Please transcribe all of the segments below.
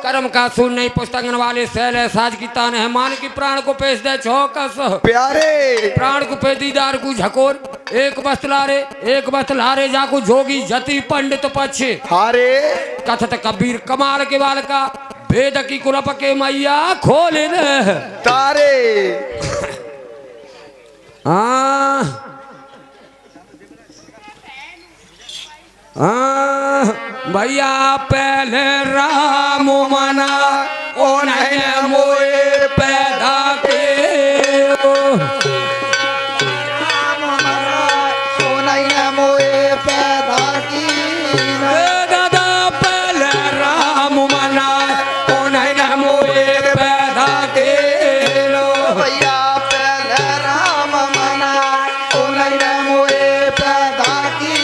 कर्म का सुन नहीं पुस्तंगन वाले सैल है साज की तान है मान की प्राण को पेश दे चौकस प्यारे प्राण को पे दीदार को झकोर एक बस्त लारे जाको जोगी जति पंडित पछे हारे कथत कबीर कमाल के बाल का वेद की कुलप के मैया खोले न तारे भैया पहले राम मना ओ नहीं मोए पैदा के राम मना ओ नहीं मोए पैदा की दादा पहले राम मना ओ नहीं मोए पैदा के भैया पहले राम मना ओ नहीं मोए पैदा की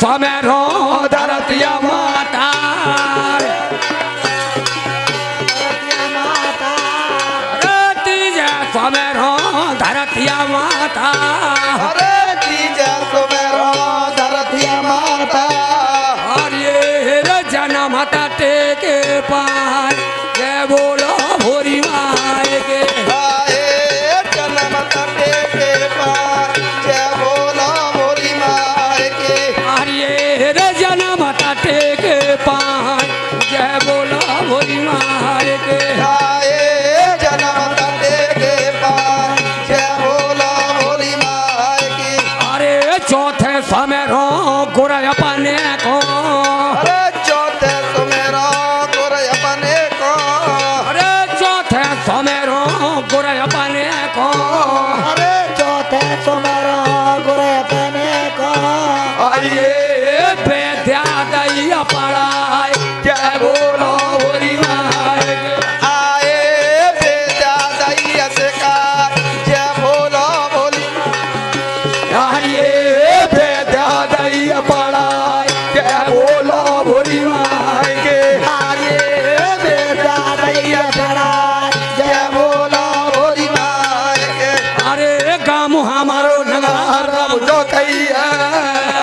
समेरो धरतिया माता तीजा समेरो धरतिया माता धरतिया माता और ये जन्म टेके पार जय बोलो भोरी माए के जन्म टेके पार जय बोलो भोरी माए के जन्म टेके पार जय बोलो भोरी माए के जन्म टेके पार जय बोलो भोरी माए के अरे चौथे समय रो गुरय अपने को अरे चौथे समय रो गुरय अपने को अरे चौथे समय रो गुरय अपने को अरे चौथे समय रो गुरय अपने को आइए दैया पढ़ाए जय बोलो भोरी माए आए बेजा दैया से का जय बोलो भोली आइए दैया पढ़ाए जय बोलो भोरी माए के आए बेजा दैया पढ़ाए जय बोलो भोली माए के अरे गाम हमारो नगर राम जो कही है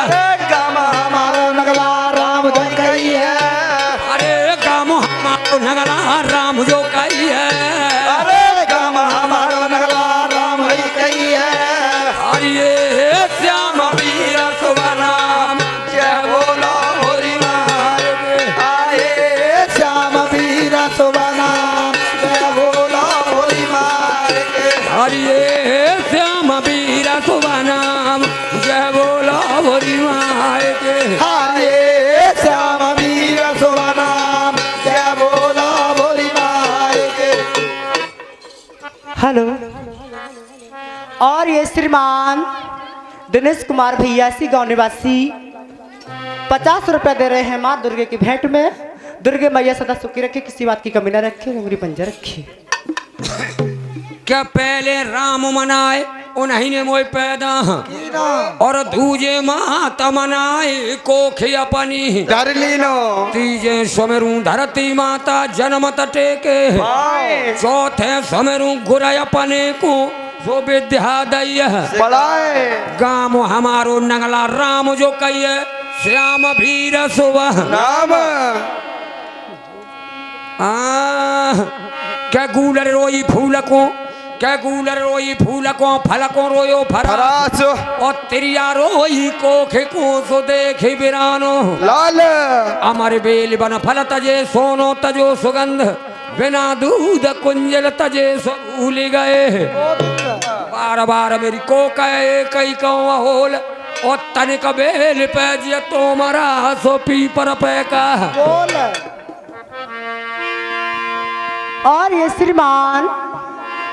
अरे गाम हमारो नगला राम जो कही है अरे गाम हमारो नगला राम जो कही है अरे गाम हमारो नगला राम जो कही है अरे श्याम वीर सुवनाम जय बोलो भोरी माए के आए श्याम वीर सुवनाम जय बोलो भोली माए के हरिये श्याम वीर सुवनाम जय बोलो भोरी माए के हरे श्याम वीर सुवनाम जय बोलो भोली माए के हेलो और ये श्रीमान दिनेश कुमार भैया सी गांव निवासी 50 रुपया दे रहे हैं माँ दुर्गे की भेंट में। दुर्गे मैया सदा सुखी रखे, किसी बात की कमी न रखे, उंगली पंजा रखे। क्या पहले राम मनाए उन्हीं ने मोए पैदा और दूजे माता मनाए कोखे अपनी डर लीनो तीजे समेरू धरती माता जन्म टेके चौथे समेरू गुरय अपने को जो विद्या दैय पढ़ाए गाम हमारो नंगला राम जो कहिए श्याम वीर सुवह नाम क्या गूलर रोई फूल को क्या गूलर रोई फूल को फल को रोयो फरास और तिरिया रोई कोखे को सो देखे बिरानो लाल अमर बेल बन फल तजे सोनो तजो सुगंध बिना दूध कुंजल तजे सो भूल गए बार बार मेरी को कहे कई कौ होल और तनिक बेल पे जे तो मरा सो पी पर पे का बोल और ये श्रीमान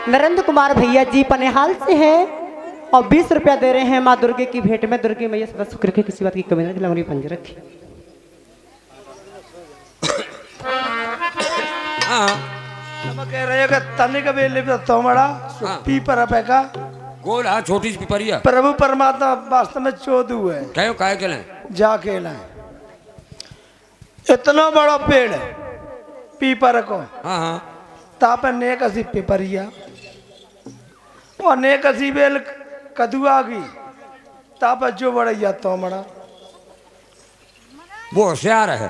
नरेंद्र कुमार भैया जी पनेहाल से है और 20 रुपया दे रहे हैं माँ दुर्गे की भेंट में। दुर्गे मैया सदा सुख रखे, किसी बात की कमी न रखे, पंज रखे। हम कह रहे हो कि तनिक बेले पे तोमड़ा हाँ। पीपर पे का गोल हाँ छोटी सी पिपरिया प्रभु परमात्मा वास्तव में चोदू है कहो काय के लें जाके लाए इतना बड़ा पेड़ है पीपर को हाँ हाँ ताप नेक असी पिपरिया और नेक असी बेल कदुआ की ताप जो बड़ैया तोमड़ा वो होशियार है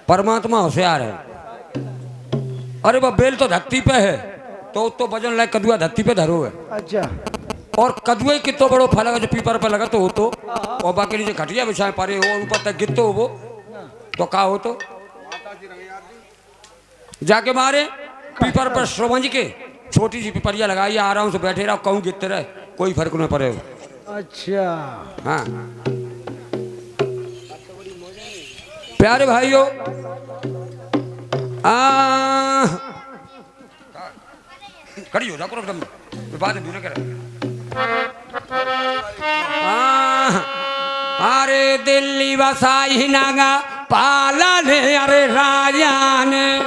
परमात्मा होशियार है। अरे वह बेल तो धरती पे है तो वजन लायक कदुआ धरती पे धरो है अच्छा और कदुए कितो बड़ो फल है जो पीपर पे लगा तो हो तो और बाकी नीचे खटिया बिछाए पारे हो और ऊपर तक गिरते हो वो तो का हो तो जाके मारे पीपर पर श्रवंज के छोटी सी पिपरिया लगाई आराम से बैठे रहो कहूँ गिरते रहे कोई फर्क नहीं पड़े। अच्छा हाँ प्यारे भाइयों खड़ी हो जा करो तुम बाद में दूर कर अरे दिल्ली बसाई नागा पाला ने अरे राजा ने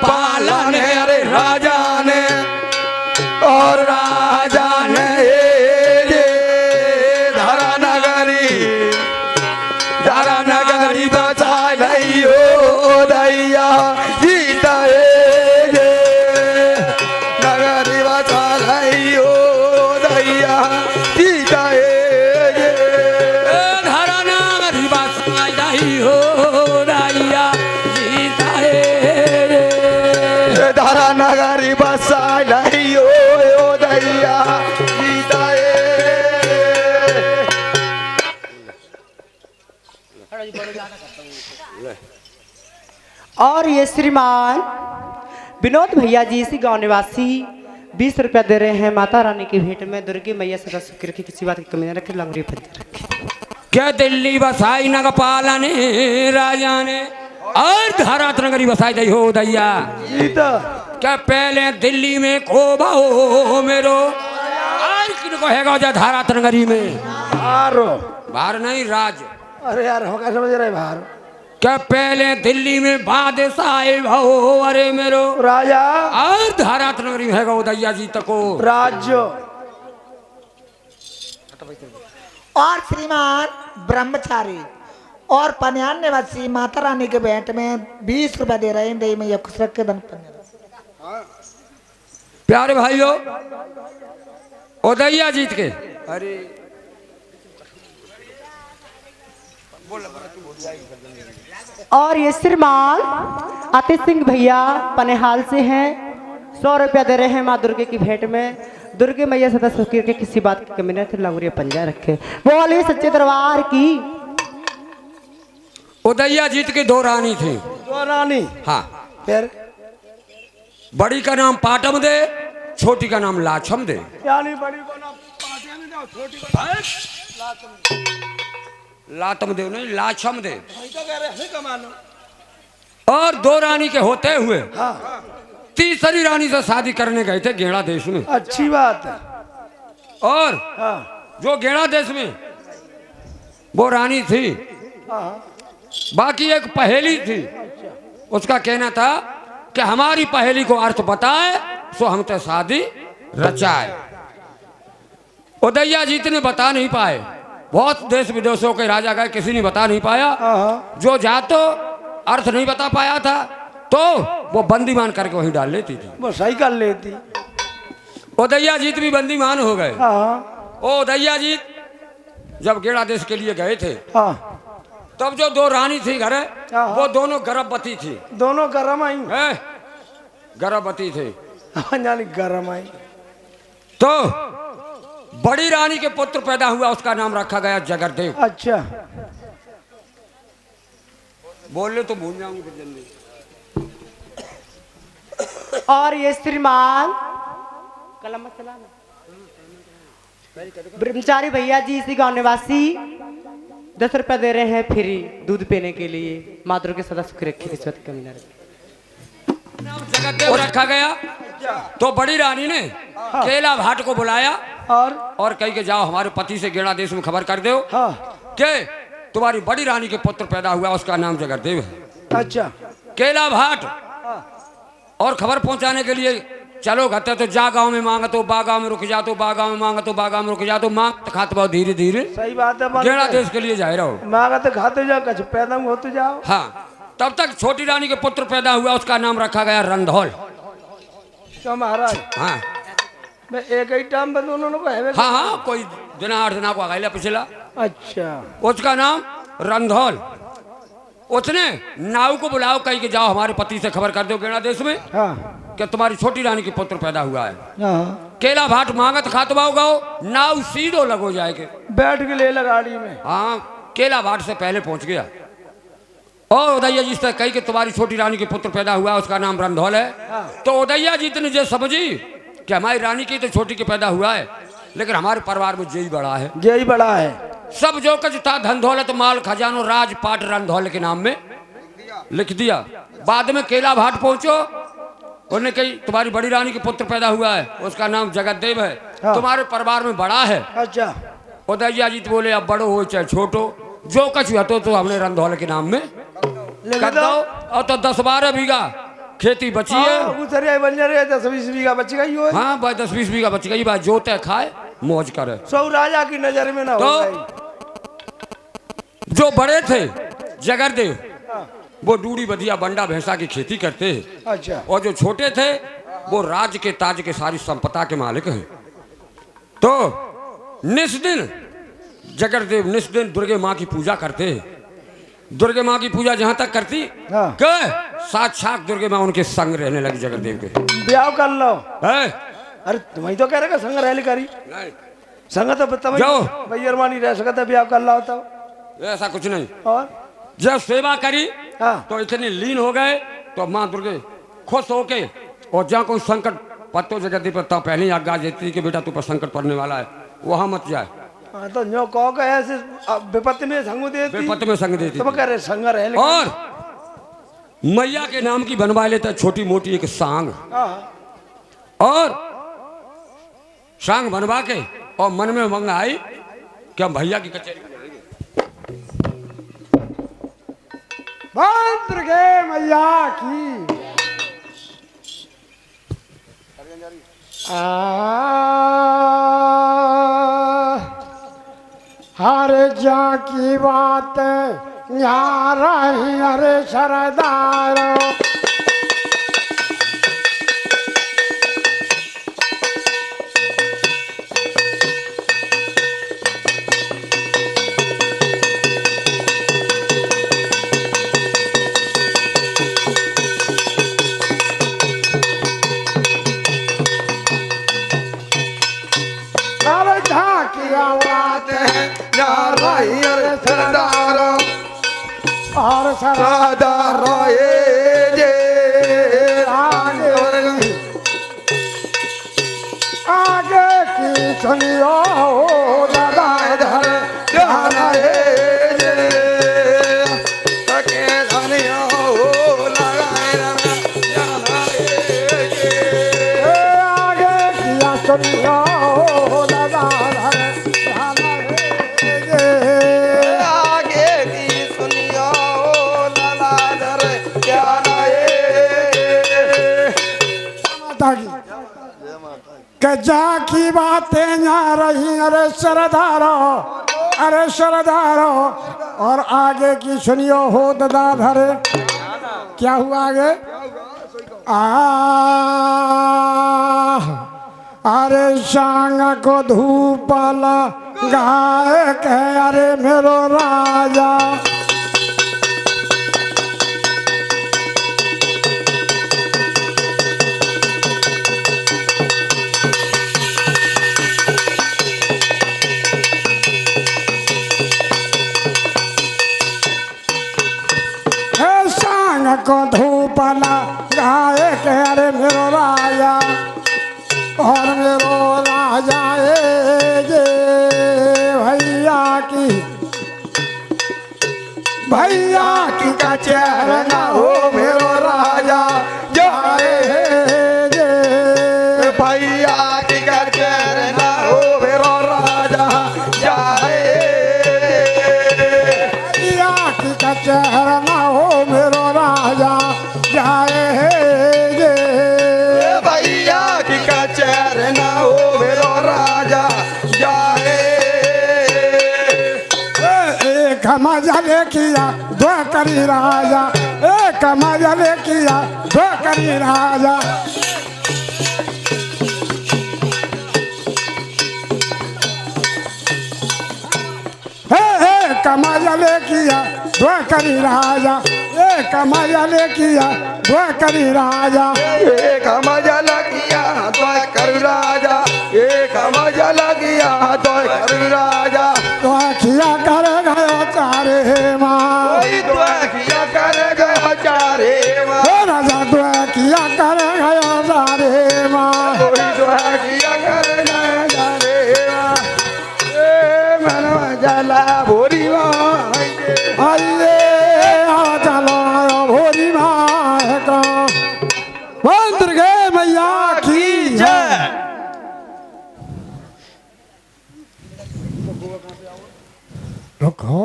पालन अरे राजा ने और राजा ने धरा नगरी बचा रही हो दैया जीता नगरी बचा रही हो दैया जीता धरा नगरी बचा रही हो दैया धारा नगरी बसा नहीं हो दैया जीता और ये श्रीमान विनोद भैया जी इसी गांव निवासी 20 रुपया दे रहे हैं माता रानी की भेंट में। दुर्गी मैया सदा सुखी रखी किसी बात की कमी न रखे लंगड़ी पंजा रखे। क्या दिल्ली बसाई नग पालने राजा ने और धारात नगरी बसाई दई हो दैया जीता क्या पहले दिल्ली में कोबा हो मेरो और किनको हैगा जा धारात नगरी में हारो बाहर नहीं राज। अरे यार हम क्या समझ रहे बाहर क्या पहले दिल्ली में बादशाह हो अरे मेरो राजा और धारात नगरी में हैगा दैया जी तको राज्य और श्रीमान ब्रह्मचारी और पन्यान निवासी माता रानी के भेंट में 20 रुपए दे रहे हैं। दे में खुश रख के धन प्यारे भाइयों उदैया जीत के अरे और ये श्रीमान आतिश सिंह भैया पनेहाल से हैं 100 रुपया दे रहे हैं माँ दुर्गे की भेंट में। दुर्गे मैया सदा सुखी के किसी बात की कमी न थे लंगुरिया पंजा रखे बोले सच्चे दरबार की। उदैया जीत के 2 रानी थी। 2 रानी हाँ फिर बड़ी का नाम पाटम दे छोटी का नाम लाछम दे यानी बड़ी को ना पाटे में जाओ छोटी को लातम दे नहीं लाछम दे तो कह रहे हैं कमानो। और 2 रानी के होते हुए हाँ तीसरी रानी से शादी करने गए थे गेड़ा देश में। अच्छी बात है। और हाँ जो गेड़ा देश में वो रानी थी हाँ बाकी एक पहेली थी उसका कहना था कि हमारी पहेली को अर्थ बताए सो हम तो शादी रचाए। उदैया जीत ने बता नहीं पाए बहुत देश विदेशों के राजा गए किसी ने बता नहीं पाया। जो जातो अर्थ नहीं बता पाया था तो वो बंदीमान करके वहीं डाल लेती थी वो सही कर लेती। उदैया जीत भी बंदीमान हो गए। हाँ ओ उदैया जीत जब गेड़ा देश के लिए गए थे हाँ तब जो 2 रानी थी घरे हाँ। वो दोनों गर्भवती थी। दोनों गरम आई गर्भवती थे यानी गरम आई। तो बड़ी रानी के पुत्र पैदा हुआ उसका नाम रखा गया जगरदेव। अच्छा बोल ले तो भूल जाऊंगी फिर जल्दी। और ये श्रीमान कलम मत चलाना ब्रह्मचारी भैया जी इसी गांव निवासी 10 रुपया दे रहे हैं फ्री दूध पीने के लिए। माँ दुर्गा सदा सुखी रखी, रिश्वत की कमी न रखे। नाम जगतदेव रखा गया। तो बड़ी रानी ने केला भाट को बुलाया और कही के जाओ हमारे पति से गेड़ा देश में खबर कर दो हाँ के तुम्हारी बड़ी रानी के पुत्र पैदा हुआ, उसका नाम जगतदेव है। अच्छा केला भाट और खबर पहुंचाने के लिए चलो घते तो जा गांव में मांगा तो बा गांव में रुक जा, तो बा गांव में मांगा तो बा गांव में रुक जा, तो मांग तो खाते बहुत धीरे धीरे सही बात है। गेड़ा देश के लिए जा रहा हो। मांगा तो खाते जाओ, कछ पैदा होते जाओ। हाँ, तब तक छोटी रानी के पुत्र पैदा हुआ, उसका नाम रखा गया रंधौल। तो महाराज हाँ मैं एक ही टाइम बंद उन्होंने को है। हाँ हाँ, कोई दिन 8 दिन को आगा पिछला। अच्छा, उसका नाम रंधौल। उसने नाव को बुलाओ कही के जाओ हमारे पति से खबर कर दो गेड़ा देश में हाँ कि तुम्हारी छोटी रानी के पुत्र पैदा हुआ है। हाँ केला भाट मांगत खातबाओ गाओ, नाव सीधो लगो जाएगे। बैठ के ले ला गाड़ी में। हाँ, केला भाट से पहले पहुंच गया और उदैया जी से कही कि तुम्हारी छोटी रानी के पुत्र पैदा हुआ, उसका नाम रंधौल है। तो उदैया जी ने जो समझी कि हमारी रानी की तो छोटी के पैदा हुआ है, लेकिन हमारे परिवार में यही बड़ा है, यही बड़ा है। सब जो कुछ था धन दौलत माल खजानो राजपाट रंधौल के नाम में लिख दिया। बाद में केला भाट पहुंचो, उन्होंने कही तुम्हारी बड़ी रानी के पुत्र पैदा हुआ है, उसका नाम जगतदेव है, हाँ। तुम्हारे परिवार में बड़ा है। अच्छा, उदैया जी बोले अब बड़ो हो चाहे छोटो, जो कुछ हुआ तो हमने रंधौल के नाम में कर दो। और तो 10-12 बीघा खेती बची है। बन जा रहे 10-20 बीघा बच गई हो। हाँ भाई 10-20 बीघा बच गई, भाई जोते खाए मौज करे। सौ राजा की नजर में ना हो तो गई। जो बड़े थे जगरदेव वो डूड़ी बधिया बंडा भैंसा की खेती करते हैं, अच्छा, और जो छोटे थे वो राज के ताज के सारी संपदा के मालिक हैं। तो निस्दिन जगरदेव निस्दिन दुर्गे माँ की पूजा करते हैं। दुर्गे माँ की पूजा जहाँ तक करती हाँ। के साक्षात दुर्गे माँ उनके संग रहने लगी जगरदेव के। ब्याह कर लो। है? अरे तुम्हें तो कह रहे संग रह करी नहीं, संग तो जाओ। भैया रह सकता ब्याह कर लो तो। ऐसा कुछ नहीं। और जब सेवा करी हाँ तो इतने लीन हो गए तो माँ दुर्गे खुश होके, और जहाँ कोई संकट पत्तो जगह पर तब पहले ही आज्ञा देती कि बेटा तू पर संकट पड़ने वाला है, वहां मत जाए। हाँ, तो जो कहो के ऐसे विपत्ति में संग देती, विपत्ति में संग देती तो कह रहे संग रह। और मैया के नाम की बनवा लेता छोटी मोटी एक सांग, और सांग बनवा के और मन में मंग आई कि हम भैया की कचहरी बनाएंगे। दुर्गे मैया की हर जा की बात यार अरे सरदार और सरदार आगे की सुनियो दादा धर आगे किया सुनियो दादा गजा की बातें जा रही अरे सरदारो और आगे की सुनियो हो दादाधर। क्या हुआ आगे? अरे सांग को धूप लगाए के अरे मेरो राजा को धूप लगाए के अरे मेरो राजा और मेरो राजा ये भैया की चेहरा हो मेरो राजा जाए जे भैया की का चेहरा हो मेरो राजा जाए या की का चेहरा हो मेरो राजा जाए जे भैया की का चेहरा हो मेरो राजा जाए एक मजले किया दो करी राजा एक मजले किया दो करी राजा एक मजले किया दो करी राजा एक मजले किया दो करी राजा एक मजा लगिया तो कर राजा एक मजा लगिया तो कर राजा तो खिया कर गयो चारे माँ कोई तो किया कर गया चारे माँ राजा तो किया कर गयो चारे माँ कोई तो किया कर गया चारे माँ ए मन जला भोरी माँ आइए चलो भोरी माँ का मंत्र गए मैया की जय रुको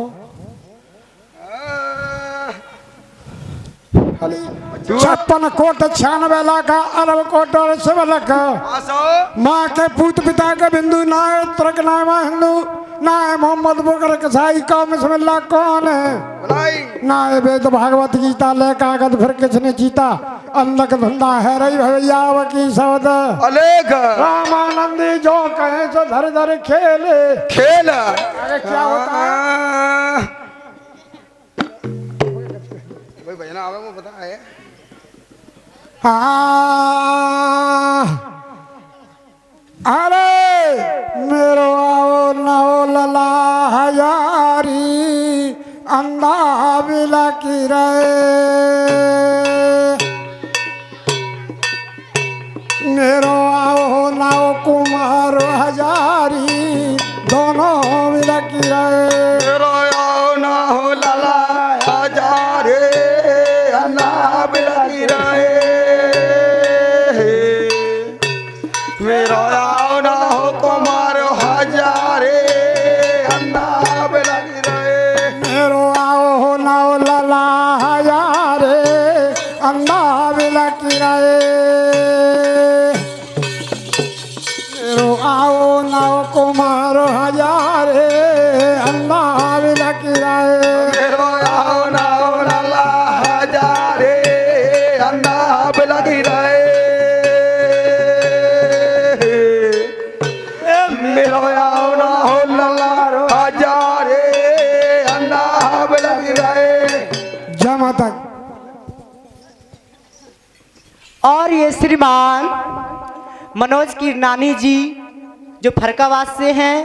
56 कोट 96 लाख अरब कोट और 100 लाख माँ के पूत पिता के बिंदु ना है तुर्क ना है हिंदू ना है मोहम्मद बुकर कसाई कौम बिस्मिल्लाह कौन है ना है वेद भागवत गीता ले कागज फिर किसने जीता अंधक धंधा है रही भैया की शब्द अलेख रामानंदी जो कहे सो धर धर खेले खेल अरे क्या होता है भाई भजना आवे मुझे पता है हाँ अरे मेरो आओ नाओ लला हजारी अंधा बिला की रे मेरो आओ नाओ कुमार हजारी दोनों बिला की रे मेरो आओ ना हो लला हजारे अन्ना बिलकी रहे मेरो आओ ना हो कुमार हजारे अन्ना बिलकी रहे मेरो आओ नाओ लला हजारे अंधा बिला की रे मेरो आओ नाओ कुमार हजारे अंधा बिला की रे मेरो आओ ना हो लला हजारे अन्ना बिलकी रहे मेरो आओ ना हो लला हजारे अन्ना बिलकी रहे जमा तक और ये श्रीमान मनोज की नानी जी जो फरकाबाद से हैं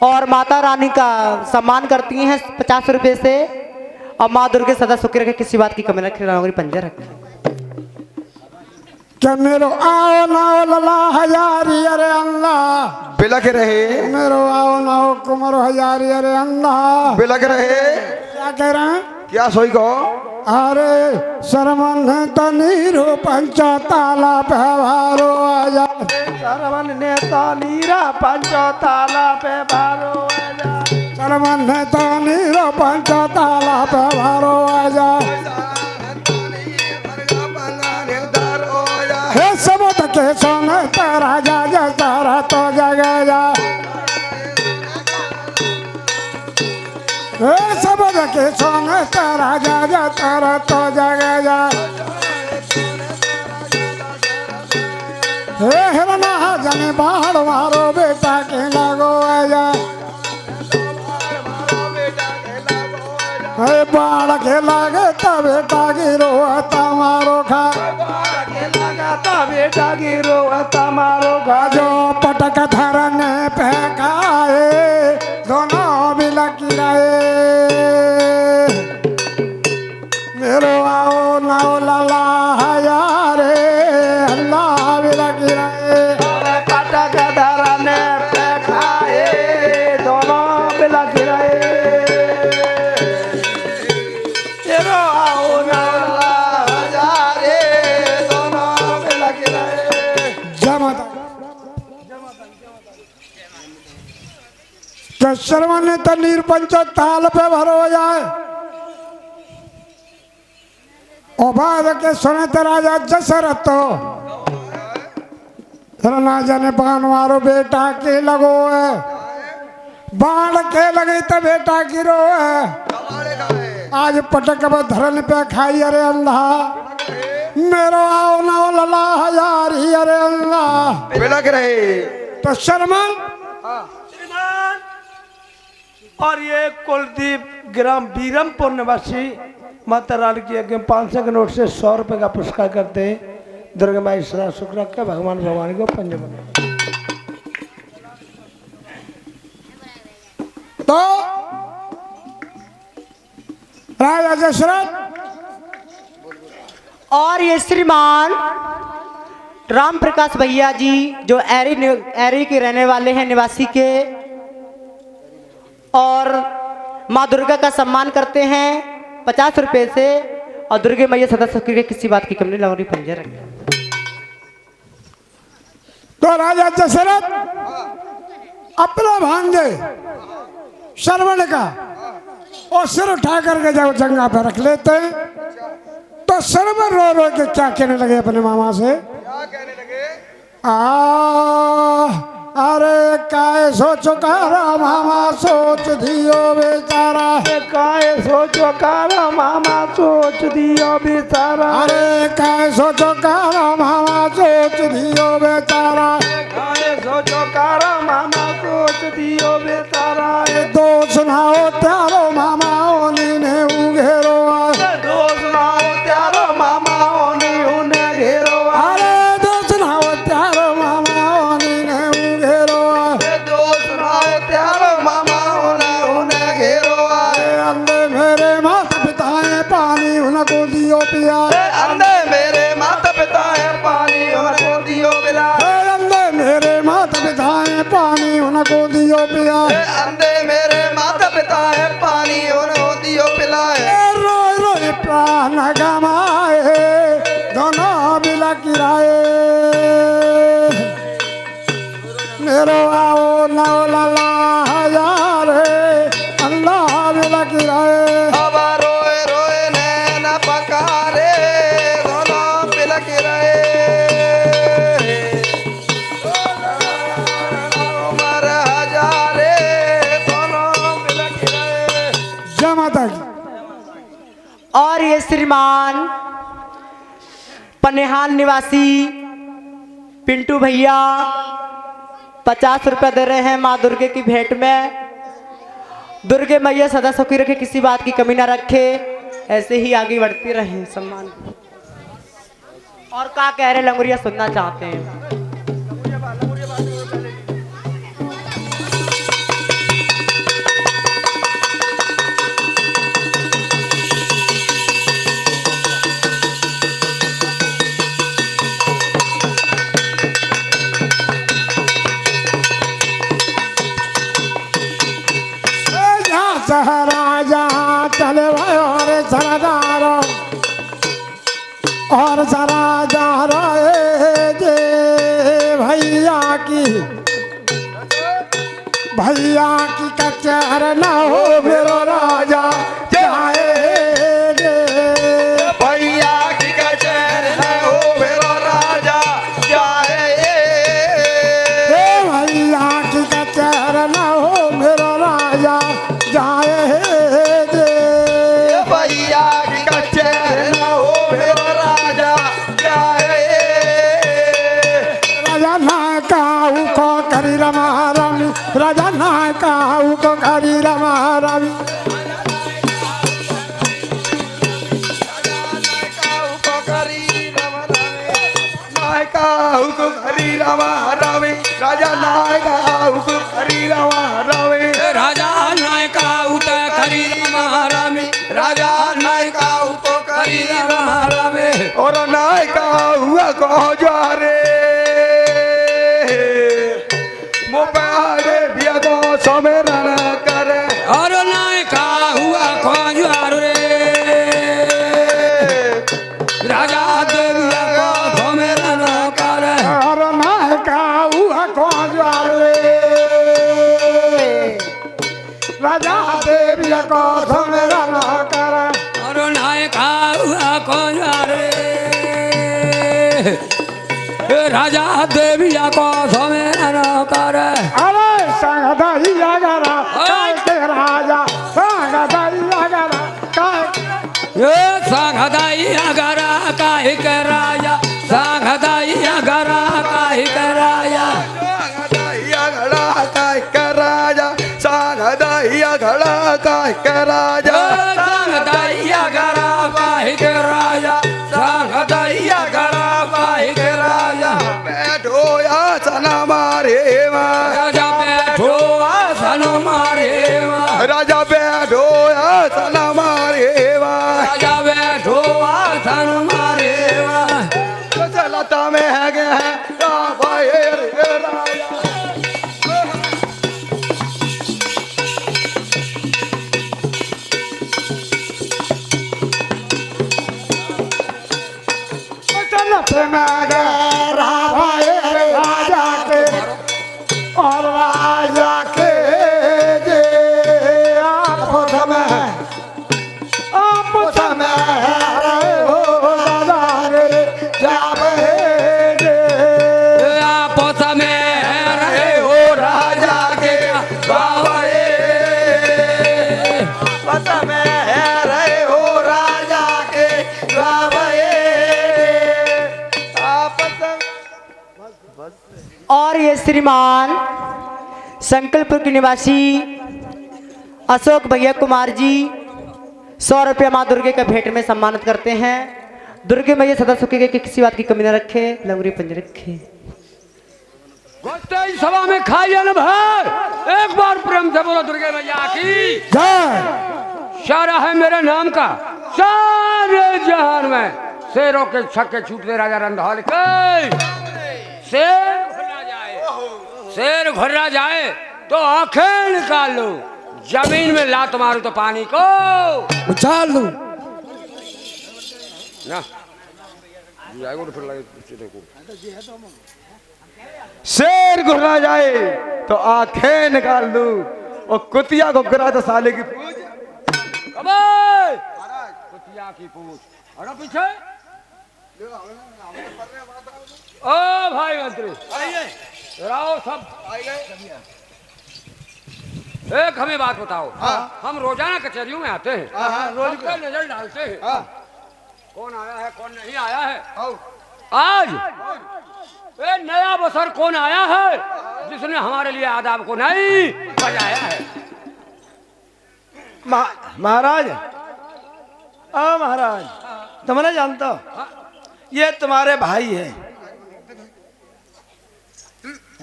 और माता रानी का सम्मान करती हैं 50 रुपए से और माँ दुर्गे सदा सुखी रखे किसी बात की कमी रखे नौकरी पंजे रखे क्या मेरो आओ नाओ लला हजारी अरे अल्लाह बिलक रहे मेरो आओ नाओ कुमार हजारी अरे अल्लाह बिलक रहे क्या कह रहे हैं क्या सोई को अरे शरमन तनीरो पंचा ताला पहवारो आजा सरवन नेता नीरा पंचो ताला पे बारो आजा शरमन तनीरो पंचा ताला पहवारो आजा हे सबूत के सोन तारा जा जा तारा तो जगे जा हे सबूत के सोन तारा जा जा तारा तो जगे जा हे हिरना जने बाहर मारो बेटा के लागो आजा हे बाढ़ के लागे तब बेटा गिरो मारो खा बेटा गिरो तमारो जो पटक धरन पे खाए दोनों बिलक रहे मेरो आओ नाओ लला हजारे अल्लाह बिलक रहे पटक धरने पे खाए दोनों बिलक रहे तेरो आओ नौला हजारे दोनों मिला के रहे। जय माता के श्रवण ने तनीर पंच ताल पे भरो जाए और बाद के सुने तो राजा जसरथ ना जाने बाण मारो बेटा के लगो है बाण के लगे तो बेटा गिरो है आज पटक धरन पे खाई अरे अल्लाह मेरो आओ ना लला हजारी अरे अल्लाह मिला के रहे। तो शर्मन और ये कुलदीप ग्राम बीरमपुर निवासी माता रानी की यज्ञ 500 के नोट से 100 रुपए का पुरस्कार करते हैं। दुर्गा माई सदा सुख रखे भगवान भगवान को पंजे बने। तो राजा दशरथ और ये श्रीमान राम प्रकाश भैया जी जो एरी के रहने वाले हैं निवासी के और माँ दुर्गा का सम्मान करते हैं 50 रुपए से और दुर्गे मैया सदा सुखी के किसी बात की कमी लौरी पंजे रखे। तो राजा दशरथ अपना भांजे श्रवण का और सिर उठा करके जब जंगा पे रख लेते हैं तो श्रवण रो रो के क्या कहने लगे अपने मामा से क्या कहने लगे? अरे काय सोचो कारा मामा सोच दियो बेचारा काय सोचो कारा मामा सोच दियो बेचारा। अरे काय सोचो कारा मामा सोच दियो बेचारा काय सोचो कारा मामा सोच दियो बेचारा। दो सुनाओ त्यारो मामा ओनी ने उघेरो दो सुनाओ त्यारो मामा ओनी उन्हें घेरो। अरे दो सुनाओ त्यारो मामा ओनी ने उघेरो दो सुनाओ त्यारो मामा उन्हें घेरो। अंधे मेरे माता पिता है पानी उनको दियो पिया अंधे मेरे माता पिता है पानी उनको दियो पिला। अंधे मेरे माता पिता है पानी उनको दियो पिया अंधे मेरे माता पिता है पानी उनको दियो पिलाए। रोए रोए प्राण गमाए दोनों बिला किराए मेरो आओ नौ लला हजारे अल्लाह बिला किराए अब रोए रोए नैन पकारे दोनों पिलक रहे। उमर हजारे दोनों पिलक रहे। जय माता की और ये श्रीमान पनेहान निवासी पिंटू भैया 50 रुपए दे रहे हैं माँ दुर्गे की भेंट में। दुर्गे मैया सदा सुखी रखे किसी बात की कमी ना रखे ऐसे ही आगे बढ़ती रहे सम्मान। और क्या कह रहे लंगुरिया सुनना चाहते हैं। राजा चले भाई और सरदार और सरदार जे भैया की कचहर न हो मेरो राजा जाए गे भैया की कचहर न हो मेरो राजा जाए। भैया की कचहर न हो मेरो राजा जाए गे भैया की कचहर न हो मेरो राजा जाए। राजा नायकाऊ को करी रमा रमी राजा नायकाऊ को करी रमा रमी नायका हुकुम हरी रामा रावे राजा नायका हुकुम हरी रामा रावे राजा नायका उत करी महारामी राजा नायका हुकुम करी महारामे और नायका हुआ कहो जा रे मोबाइले दिया तो समेरन करे और नायका हुआ खोजुआर रे राजा देविया को समय न कर। अरे संगदैया गरा काय के राजा संगदैया गरा काय ये संगदैया गरा काहे के राजा संगदैया गरा काहे के राजा संगदैया गड़ा काय के राजा संगदैया गड़ा काय के राजा संगदैया गरा काहे के राजा संगदैया गरा काहे के राजा बैठो आसन मारे राजा बैठो आसन मारे राजा बैठो आसन मारे राजा बैठो आसन मारे लता में है गए हैं भाई राजा राजा के और राजा के जे आप समय हो राजा रे जावे जे आपस में रहे हो राजा के बाबरे पता में है रहे हो राजा के गावे और ये श्रीमान संकल्पुर के निवासी अशोक भैया कुमार जी 100 रुपया माँ दुर्गे का भेंट में सम्मानित करते हैं। दुर्गे मैया सदा सुखी के किसी बात की कमी न रखे, लंगड़ी पंज रखे। गोष्ठी सभा में खाइए न भाई, एक बार प्रेम से बोलो दुर्गे मैया की जय। शारा है मेरे नाम का सारे जहान में शेरों के छक्के छूटते राजा रंधाल के। शेर घुर्रा जाए तो आंखें निकाल लो, जमीन में लात मारो तो पानी को उछाल लूं। ना जाएगा तो फिर लगे देखो शेर घुरा जाए तो आंखें निकाल लूं और कुतिया को गिरा तो साले की पूछ। अबे कुतिया की पूछ अरे पीछे ओ भाई मंत्री राव सब एक हमें बात बताओ। हम रोजाना कचहरियों में आते हैं, रोज का नजर डालते हैं कौन आया है कौन नहीं आया है। आज ये नया बसर कौन आया है जिसने हमारे लिए आदाब को नहीं बजाया है। महाराज महाराज तुम नहीं जानता ये तुम्हारे भाई है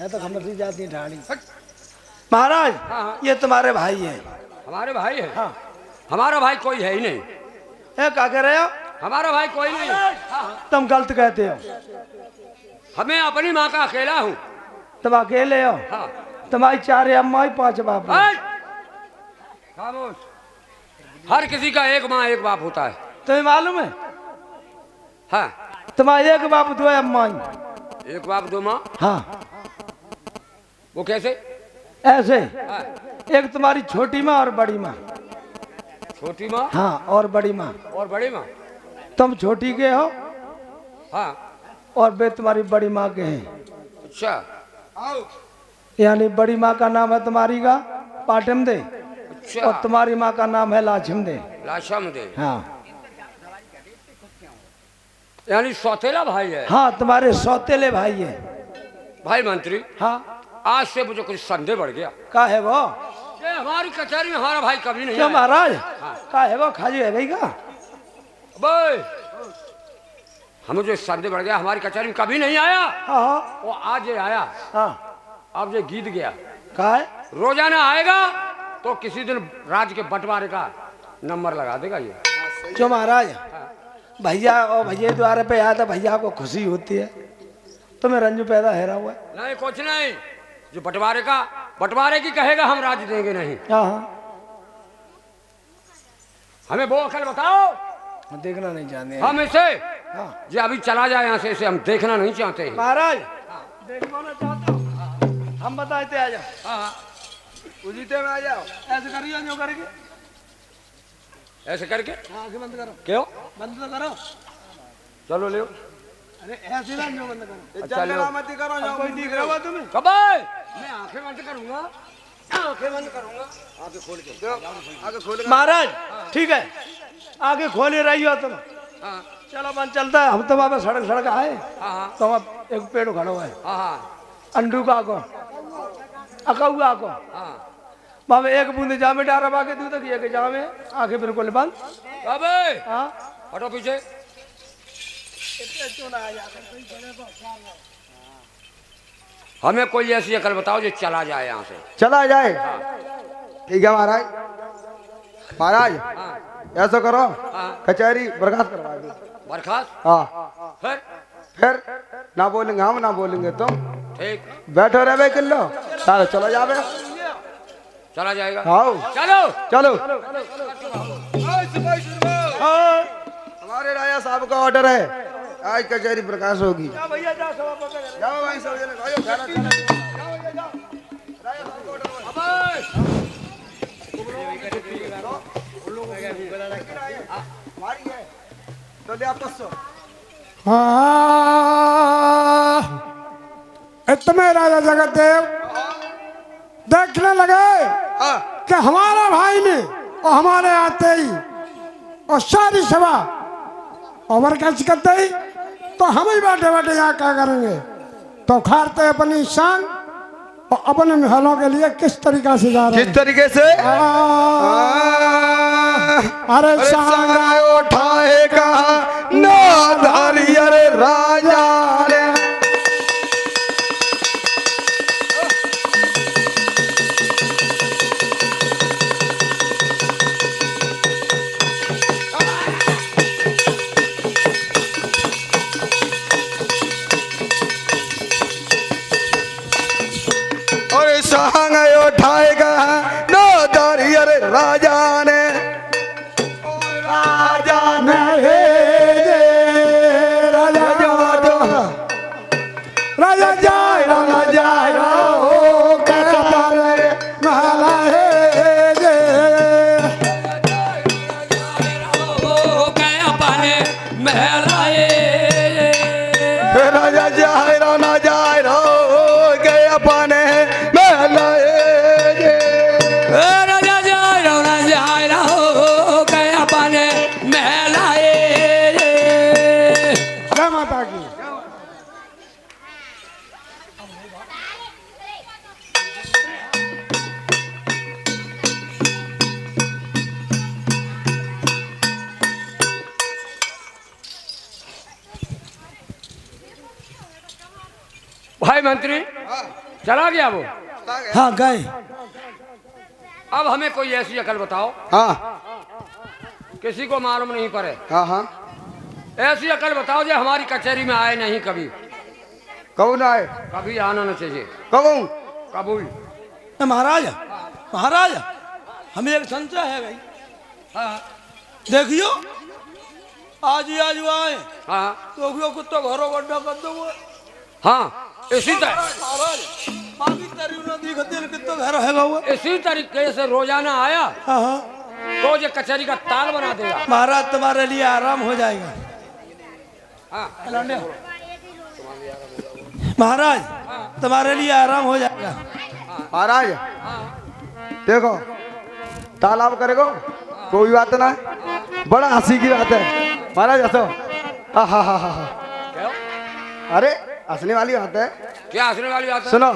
तो खबर सी जाती ढाड़ी। महाराज ये तुम्हारे भाई है। हमारे भाई है? हाँ। हमारा भाई कोई है ही नहीं। क्या कह रहे हो? हमारा भाई कोई नहीं। तुम गलत कहते हो। हमें अपनी माँ का अकेला हूँ। तुम अकेले हो? हाँ। तुम्हारी 4 अम्मा 5 बाप। खामोश। हर किसी का एक माँ एक बाप होता है, तुम्हें मालूम है? हाँ। तुम्हारा एक बाप 2 अम्मा। एक बाप 2 माँ? हाँ। वो कैसे? ऐसे हाँ। एक तुम्हारी छोटी माँ और बड़ी माँ। छोटी माँ? हाँ, और बड़ी माँ। और बड़ी माँ? तुम छोटी के हो? हाँ। और वे तुम्हारी बड़ी माँ के हैं। अच्छा। यानी बड़ी माँ का नाम है तुम्हारी का पाटम दे। अच्छा। और तुम्हारी माँ का नाम है लाछम दे। लाछम दे। हाँ। यानी सौतेला भाई है? हाँ, तुम्हारे सौतेले भाई है। भाई मंत्री। हाँ। आज से मुझे कुछ संदेह बढ़ गया। का है वो? ये हमारी कचहरी में हमारा भाई कभी नहीं क्यों आया। महाराज? हाँ। का है वो? खाली है भाई का? हमें जो संदेह बढ़ गया, हमारी कचहरी में कभी नहीं आया। हाँ। वो आज ये आया। हाँ। अब ये गीत गया। का है? रोजाना आएगा तो किसी दिन राज्य के बंटवारे का नंबर लगा देगा ये। क्यों महाराज? भैया और भैया द्वारे पे आया था, भैया को खुशी होती है, तुम्हें रंजू पैदा है रहा हुआ है। नहीं कुछ नहीं, जो बंटवारे की कहेगा हम राज्य देंगे नहीं। हाँ। हमें वो अकल बताओ। देखना नहीं चाहते हम इसे हाँ। जो अभी चला जाए यहाँ से, इसे हम देखना नहीं चाहते हैं। महाराज देखना ना चाहता हूँ, हम बताते आ जाओ। हाँ। उजीते में आ जाओ। ऐसे करिए जो करके, ऐसे करके आंखें बंद करो। क्यों? बंद तो करो। चलो ले अरे ऐसे ना जो बंद करो। चलो मत करो अब कोई दिख रहा हुआ तुम्हें? कब मैं आंखें बंद करूंगा, आंखें बंद करूंगा, आंखें खोल के आगे खोल महाराज ठीक है, आगे खोले रही हो तुम। हाँ चलो मन चलता है, हम तो वहाँ पे सड़क आए हाँ तो वहाँ एक पेड़ खड़ा हुआ है, हाँ हाँ अंडू का को अकौआ को, हाँ वहाँ पे एक बूंद जामे डारा बाके दूध किए के जामे आंखें बिल्कुल बंद। कब हाँ हटो पीछे। हमें कोई ऐसी अकल बताओ जो चला जाए यहाँ से। चला जाए। ठीक है महाराज। महाराज हाँ ऐसा करो, हाँ कचहरी बर्खास्त करवा दो। बर्खास्त। हाँ फिर ना बोलेंगे हम, ना बोलेंगे तुम। ठीक, बैठो रहे किलो सारे चलो जावे। चला जाएगा। आओ चलो चलो। हमारे राजा साहब का ऑर्डर है, आज कचहरी प्रकाश होगी। भैया जा सभा जाओ भाई सब जने, जाओ, जाओ, जाओ, जाओ। राजा साहब का ऑर्डर है। हमारी है तो ले आपस से। हाँ, इतने राजा जगतदेव देखने लगे हाँ कि हमारा भाई ने और हमारे आते ही और सारी सभा ओवर कैच करते ही तो हम ही बैठे बैठे यहाँ क्या करेंगे, तो खारते अपनी शान और अपने महलों के लिए किस तरीका से जा रहे किस हैं। तरीके से? अरे अरे शान संगा उठाए कहा नाधारी, अरे राजा रे। अरे संग उठाएगा नाधारी, अरे राजा ने, राजा ने राजा राजा जाए राजा जाए हो कैसा पारे महला है जे गया पाने महलाए। राजा जाए ना जाए रो गए अपने महलाए। राजा जाए रौना जाए रहो गया पाने महलाए। जय माता की। भाई मंत्री चला गया वो। हाँ गए। अब हमें कोई ऐसी अकल बताओ, हाँ किसी को मालूम नहीं पड़े, हाँ हाँ ऐसी अकल बताओ जो हमारी कचहरी में आए नहीं कभी, कौन आए? कभी आना न चाहिए। कौन? कबूल। महाराज महाराज हमें एक संशय है भाई। हाँ देखियो आज ही आज वो आए हाँ तो कुत्तो घरों गड्ढा कर दो। हाँ इसी तरह महाराज बाकी तरी न दिखते कितो घर है वो। इसी तरीके से रोजाना आया हाँ हाँ तो ये कचहरी का ताल बना देगा। महाराज तुम्हारे लिए आराम हो जाएगा। हाँ महाराज तुम्हारे लिए आराम हो जाएगा। महाराज देखो तालाब करेगो कोई बात ना, बड़ा हंसी की बात है महाराज। हंसो। हाँ हाँ हाँ हाँ। क्यों? अरे हंसने वाली बात है। क्या हंसने वाली बात है? सुनो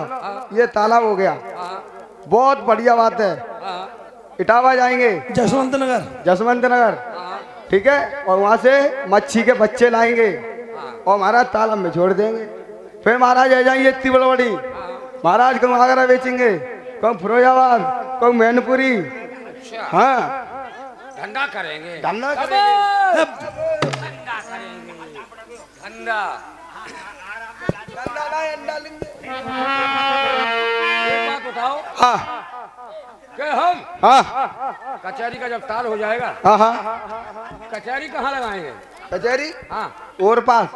ये तालाब हो गया, हाँ बहुत बढ़िया बात है। हाँ इटावा जाएंगे जसवंत नगर। जसवंत नगर, हाँ ठीक है, और वहां से मच्छी के बच्चे लाएंगे और महाराज तालाब में छोड़ देंगे। फिर महाराज आ जाएंगे इतनी बड़ी, महाराज कहूँ आगरा बेचेंगे, कहूँ फिरोजाबाद, कहूँ मैनपुरी। अच्छा हाँ धंधा करेंगे। धंधा धंधा करेंगे धंधा। एक बात बताओ हाँ कि हम हाँ कचहरी का जब ताल हो जाएगा हाँ हाँ कचहरी कहाँ लगाएंगे? कचहरी हाँ और पास।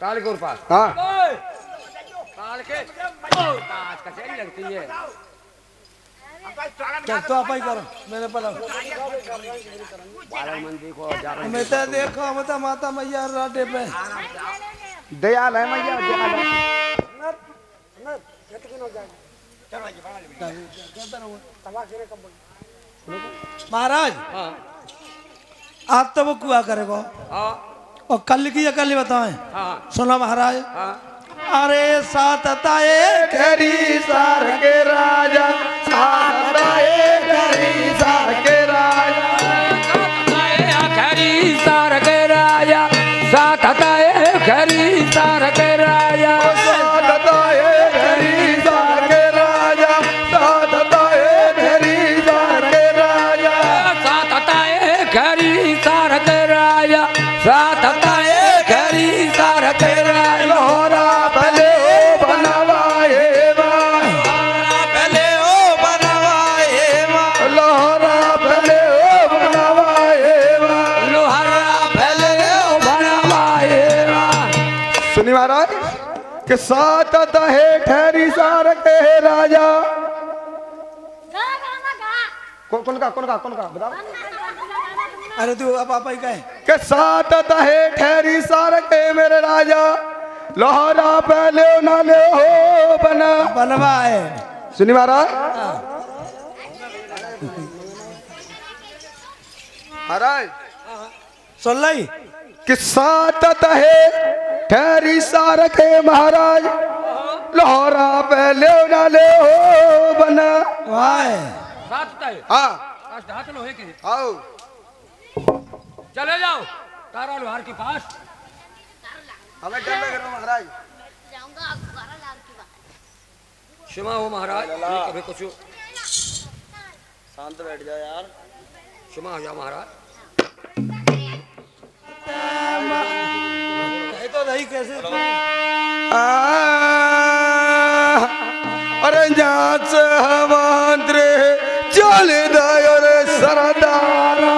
ताल के और पास। हाँ ताल के और पास कचहरी लगती है। चल तो आप ही करो मेरे पर मैं तो देखो मैं तो माता मैया राडे पे दयाल है मैया दयाल है। महाराज आज तो वो कुआ करेगा और कल की कल ही बताएं। सुनो महाराज अरे सात ताए खरी सार के राजा सात ताए खरी सार के राजा खरी सार के राजा साथ ताए खरी सार के राजा सात ताए खरी सार के राजा सात ताए खरी सार के राजा साथ ताए खरी सार के राजा साथ ताए खरी सार के राजा लोहरा भले ओ बनवाए पहले ओ बनवाए लोहरा भले ओ बनवाए लोहरा पहले ओ बनवाए सुनी महाराज कि सात तहे ठहरी सार के राजा कौन का बताओ अरे तू अब आप ही कहे कि सात तहे ठहरी सार के मेरे राजा लोहरा पहले ना ले हो बना बनवाए सुनी महाराज महाराज सुन लाई कि सात तहे ठहरी सार के महाराज लोहरा पहले ना ले हो बना वाह साथ ताए हाँ हाथ लोहे के आओ चले जाओ तारा लोहार के पास हमें डर लग रहा महाराज क्षमा हो महाराज नहीं कभी कुछ शांत बैठ जाओ यार क्षमा हो जाओ महाराज कहे तो नहीं कैसे अरे जांच हमारे चल दयो रे सरदारा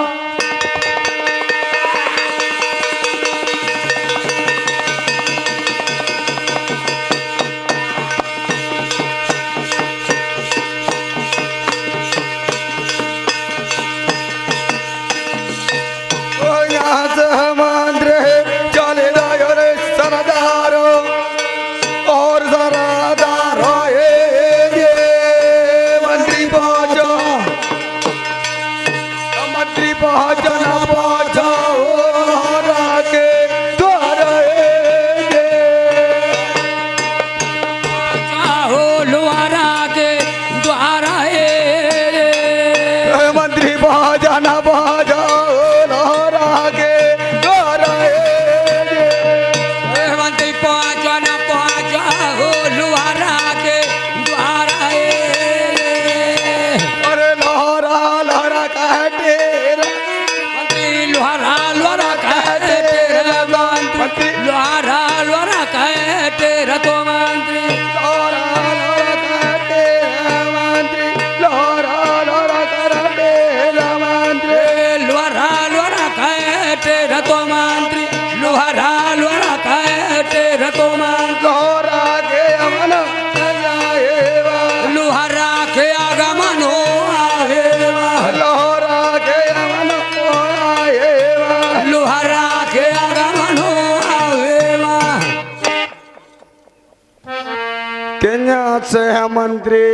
से मंत्री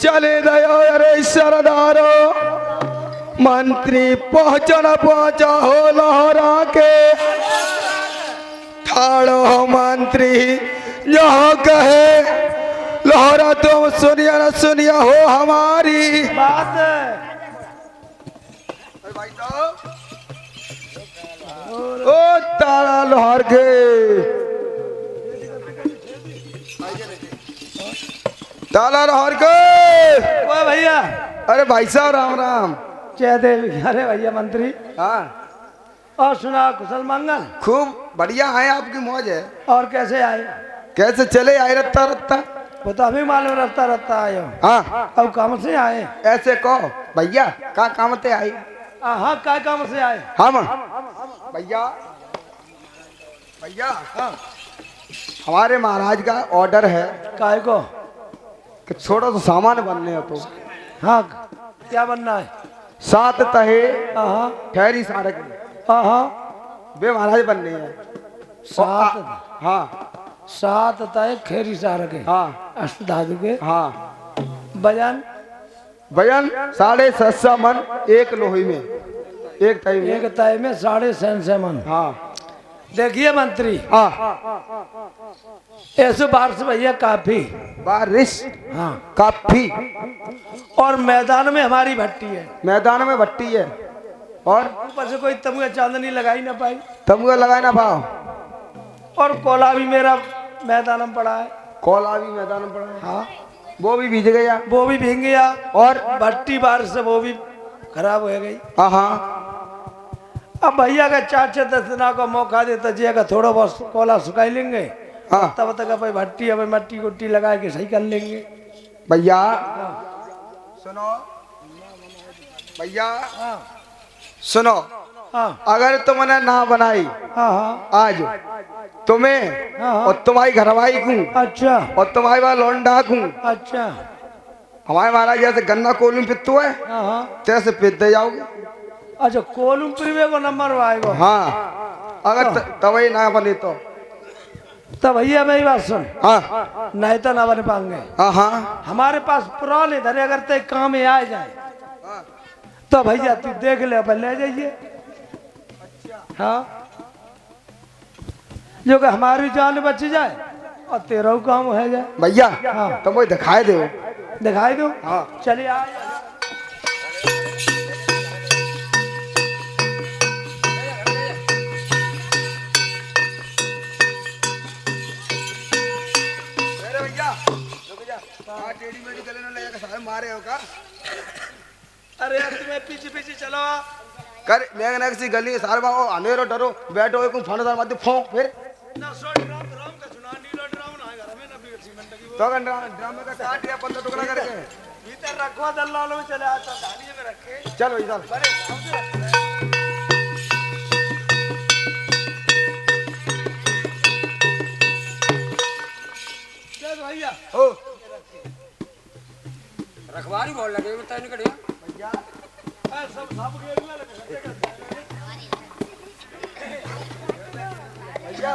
चले दयो अरे सरदारो मंत्री पहुंचा हो लोहरा के ठाड़ो मंत्री जो कहे लोहरा तुम सुनिया न सुनिया हो हमारी बात ओ तारा लोहर के ताला लोहर के वाह भैया अरे भाई साहब राम राम जय देवी अरे भैया मंत्री हाँ और सुना कुशल मंगल खूब बढ़िया है आपकी मौज है और कैसे आए कैसे चले आए रत्ता रत्ता वो तो अभी मालूम रफ्ता रफ्ता आए हो हाँ अब काम से आए ऐसे कहो भैया का कामते आई हाँ क्या काम से आए हम भैया भैया हाँ हमारे महाराज का ऑर्डर है काय को कि छोटा सा सामान बनने हो तो हाँ क्या बनना है? 7 तहे हाँ ठहरी सारक हाँ वे महाराज बननी है। सात हाँ 7 तय खेरी सार के हाँ अष्टधातु के हाँ वजन वजन 7.5 मन एक लोही में, एक तही में। एक तय में 7.5 मन। हाँ देखिए मंत्री, हाँ ऐसे बारिश भैया काफी, बारिश हाँ काफी। और मैदान में हमारी भट्टी है, मैदान में भट्टी है और ऊपर से कोई तमुआ चांदनी लगाई ना पाई, तमुआ लगाए ना पाओ। और कोला भी मेरा मैदान में पड़ा है। कोला भी मैदान में पड़ा है, हाँ वो भी भीज गया वो भी भीग गया, और भट्टी बारिश से वो भी खराब हो गई। हाँ अब भैया का 4-6 10 दिना को मौका देता जी का थोड़ा बहुत कोला सुखाई लेंगे, हाँ तब तक भाई भट्टी अब मट्टी कुट्टी लगा के सही कर लेंगे। भैया सुनो, भैया सुनो, हाँ अगर तुमने ना बनाई हाँ हाँ आज तुम्हें हाँ। और तुम्हारी घरवाई को अच्छा और तुम्हारी बार लौंडा को अच्छा हमारे महाराज जैसे गन्ना कोलूम पित्तू है हाँ हाँ तैसे पित दे जाओगे। अच्छा कोलमपुरी को नंबर आएगा। हाँ अगर तवई ना बने तो तब भैया मेरी बात सुन, हाँ नहीं तो ना बन पाएंगे। हाँ हाँ हमारे पास पुराने इधर अगर ते काम में आ जाए तो भैया तू देख ले अपन ले जाइए। हाँ जो कि हमारी जान बच जाए और तेरा काम हो जाए। भैया हाँ। तुम वो दिखाए दो। दिखाई दो। हाँ चलिए आ भैया टेढ़ी मेढ़ी गले में लगा के सारे मारे हो का? अरे यार तुम्हें पीछे पीछे चलो कर मैं ना किसी गली में सारे बाबू अंधेरो डरो बैठो एक फणदार मत फो फिर ना सो ड्राम ड्राम का सुना नीला ड्राम ना घर में ना भी सीमेंट की तो गन ड्रामे का काट दिया 15 टुकड़ा करके भीतर रखवा दल्लालों में चले आता धानिये में रखे चल भाई चल। बड़े ध्यान से रखना। चल भैया ओ रखवारी बोल लगे बताए नहीं कड़िया भैया सब सब गेट में लगे। भैया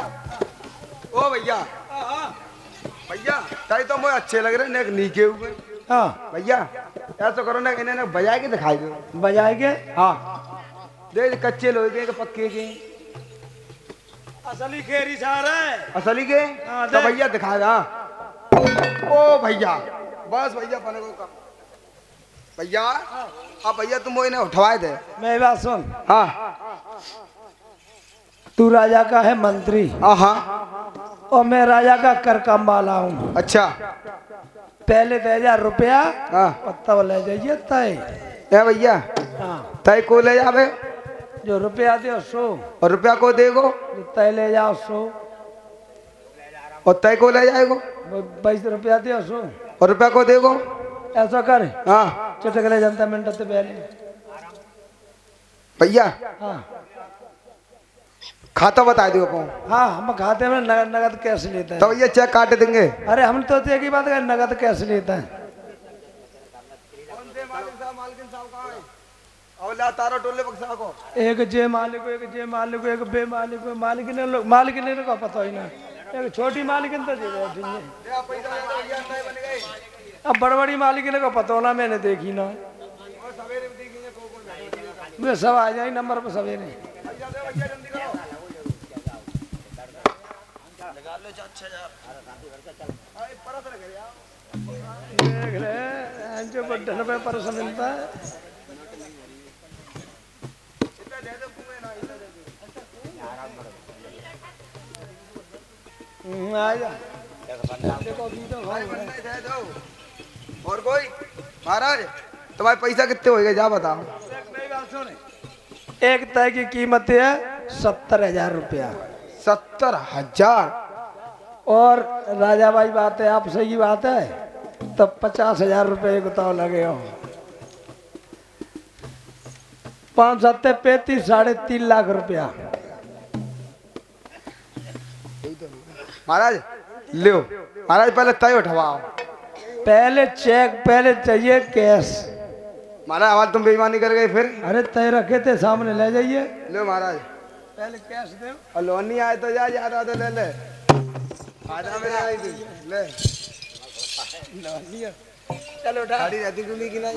ओ भैया हाँ भैया ताई तो मुझे अच्छे लग रहे हैं नीचे हुए। हाँ भैया ऐसा करो ना इन्हें बजा के दिखाई दो। बजाए के हाँ देख कच्चे लोहे के पक्के के असली खेरी सार है। असली के हाँ, तो देख। भैया दिखाएगा। ओ भैया बस भैया पने को का भैया अब भैया तुम वो इन्हें उठवाए दे। मैं बात सुन, हाँ तू राजा का है मंत्री हाँ और मैं राजा का कर कम वाला हूँ। अच्छा पहले 1000 रुपया हाँ और तब ले जाइए तय। ए भैया हाँ तय को ले जावे जो रुपया दे 100, और रुपया को देगो जो तय ले जाओ 100, और तय को ले जाएगो 22 रुपया दे 100। और रुपया को देगो। ऐसा कर हाँ चटक ले जनता मिनट से पहले। भैया हाँ खाता बता दो को हाँ हम खाते में नगद कैश लेता तो है। भैया चेक काट देंगे। अरे हम तो एक ही बात है, नगद कैश लेता है। तारो टोले बक्सा को एक जे मालिक को, एक जे मालिक को, एक बे मालिक को, मालिक ने को पता ही ना। एक छोटी मालिकिन तो जे बैठी है, अब बड़ी मालिकिन को पता होना मैंने देखी ना। मैं सब आ जाए नंबर पर सवेरे। देख ले जो बड्डन पे परस मिलता है। आ जा देखो गीतो भाई। और कोई महाराज तुम्हारे पैसा कितने हो गए जा बताओ। मेरी बात सुन, एक तय की कीमत है 70,000 रुपया। 70,000 और राजा भाई बात है, आप सही बात है, तब 50,000 रुपये को तो लगे हो। 5 सत्ते 35, 3.5 लाख रुपया। महाराज लो महाराज पहले तय उठवाओ। पहले चेक, पहले चाहिए कैश। महाराज आवाज तुम बेईमानी कर गए फिर। अरे तय रखे थे सामने ले जाइए। ले महाराज पहले कैश दे। और लोन नहीं आए तो जा रहा तो ले ले। आजा मेरे आई थी ले। चलो उठा। गाड़ी रहती गुली की नहीं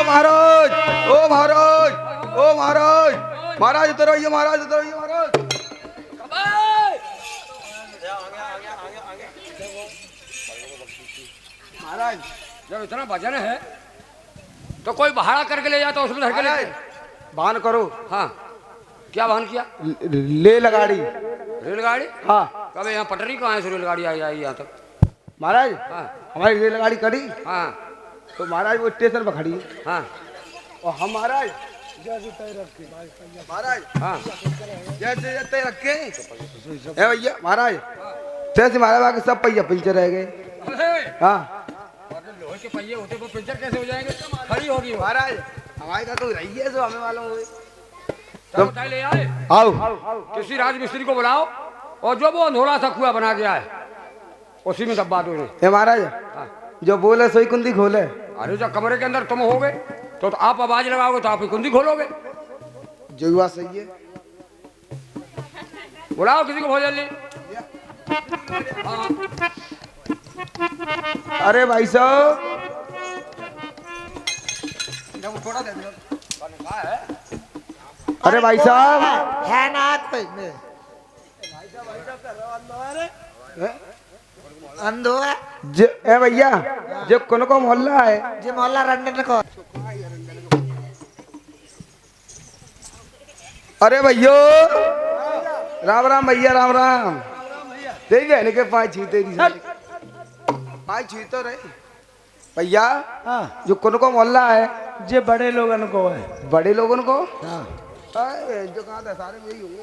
महाराज ओ महाराज ओ महाराज महाराज उतर आइए महाराज उतर आइए महाराज। महाराज जब इतना वजन है तो कोई भाड़ा करके ले जाता उसमें धर के ले। वाहन करो। हाँ क्या वाहन किया? ले लगाड़ी रेलगाड़ी। हाँ कब यहाँ पटरी कहाँ से रेलगाड़ी आई आई यहाँ तक? महाराज हाँ हमारी रेलगाड़ी करी हाँ तो महाराज वो स्टेशन पर खड़ी है हाँ और हम महाराज महाराज हाँ जैसे जैसे रखे ए भैया महाराज जैसे महाराज आके सब पहिया पंचर रह गए। हाँ लोहे के पहिए होते वो पंचर कैसे हो जाएंगे? खड़ी होगी वो। महाराज हमारे का तो रही है जो हमें मालूम हुए। चलो उठाई ले आए। आओ किसी राजमिस्त्री को बुलाओ और जो वो अंधोला सा कुआ बना गया है उसी में दबा दो इन्हें। ए महाराज जो बोले सोई कुंदी खोले। अरे जब कमरे के अंदर तुम होगे तो आप आवाज लगाओगे तो आप ही कुंडी खोलोगे। जो बात सही है। बुलाओ किसी को बहुत जल्दी। हाँ। अरे भाई साहब अरे भाई साहब है ना कोई में अंधो है ए भैया जो कौन को मोहल्ला है जी मोहल्ला रंडन को। अरे भैयो राम राम भैया राम राम। तेरी बहन के पाँच छीते पाँच छीते तो रहे भैया। हाँ जो कौन को मोहल्ला है जे बड़े लोगन को है। बड़े लोगों को। हाँ जो कहा था सारे यही होंगे।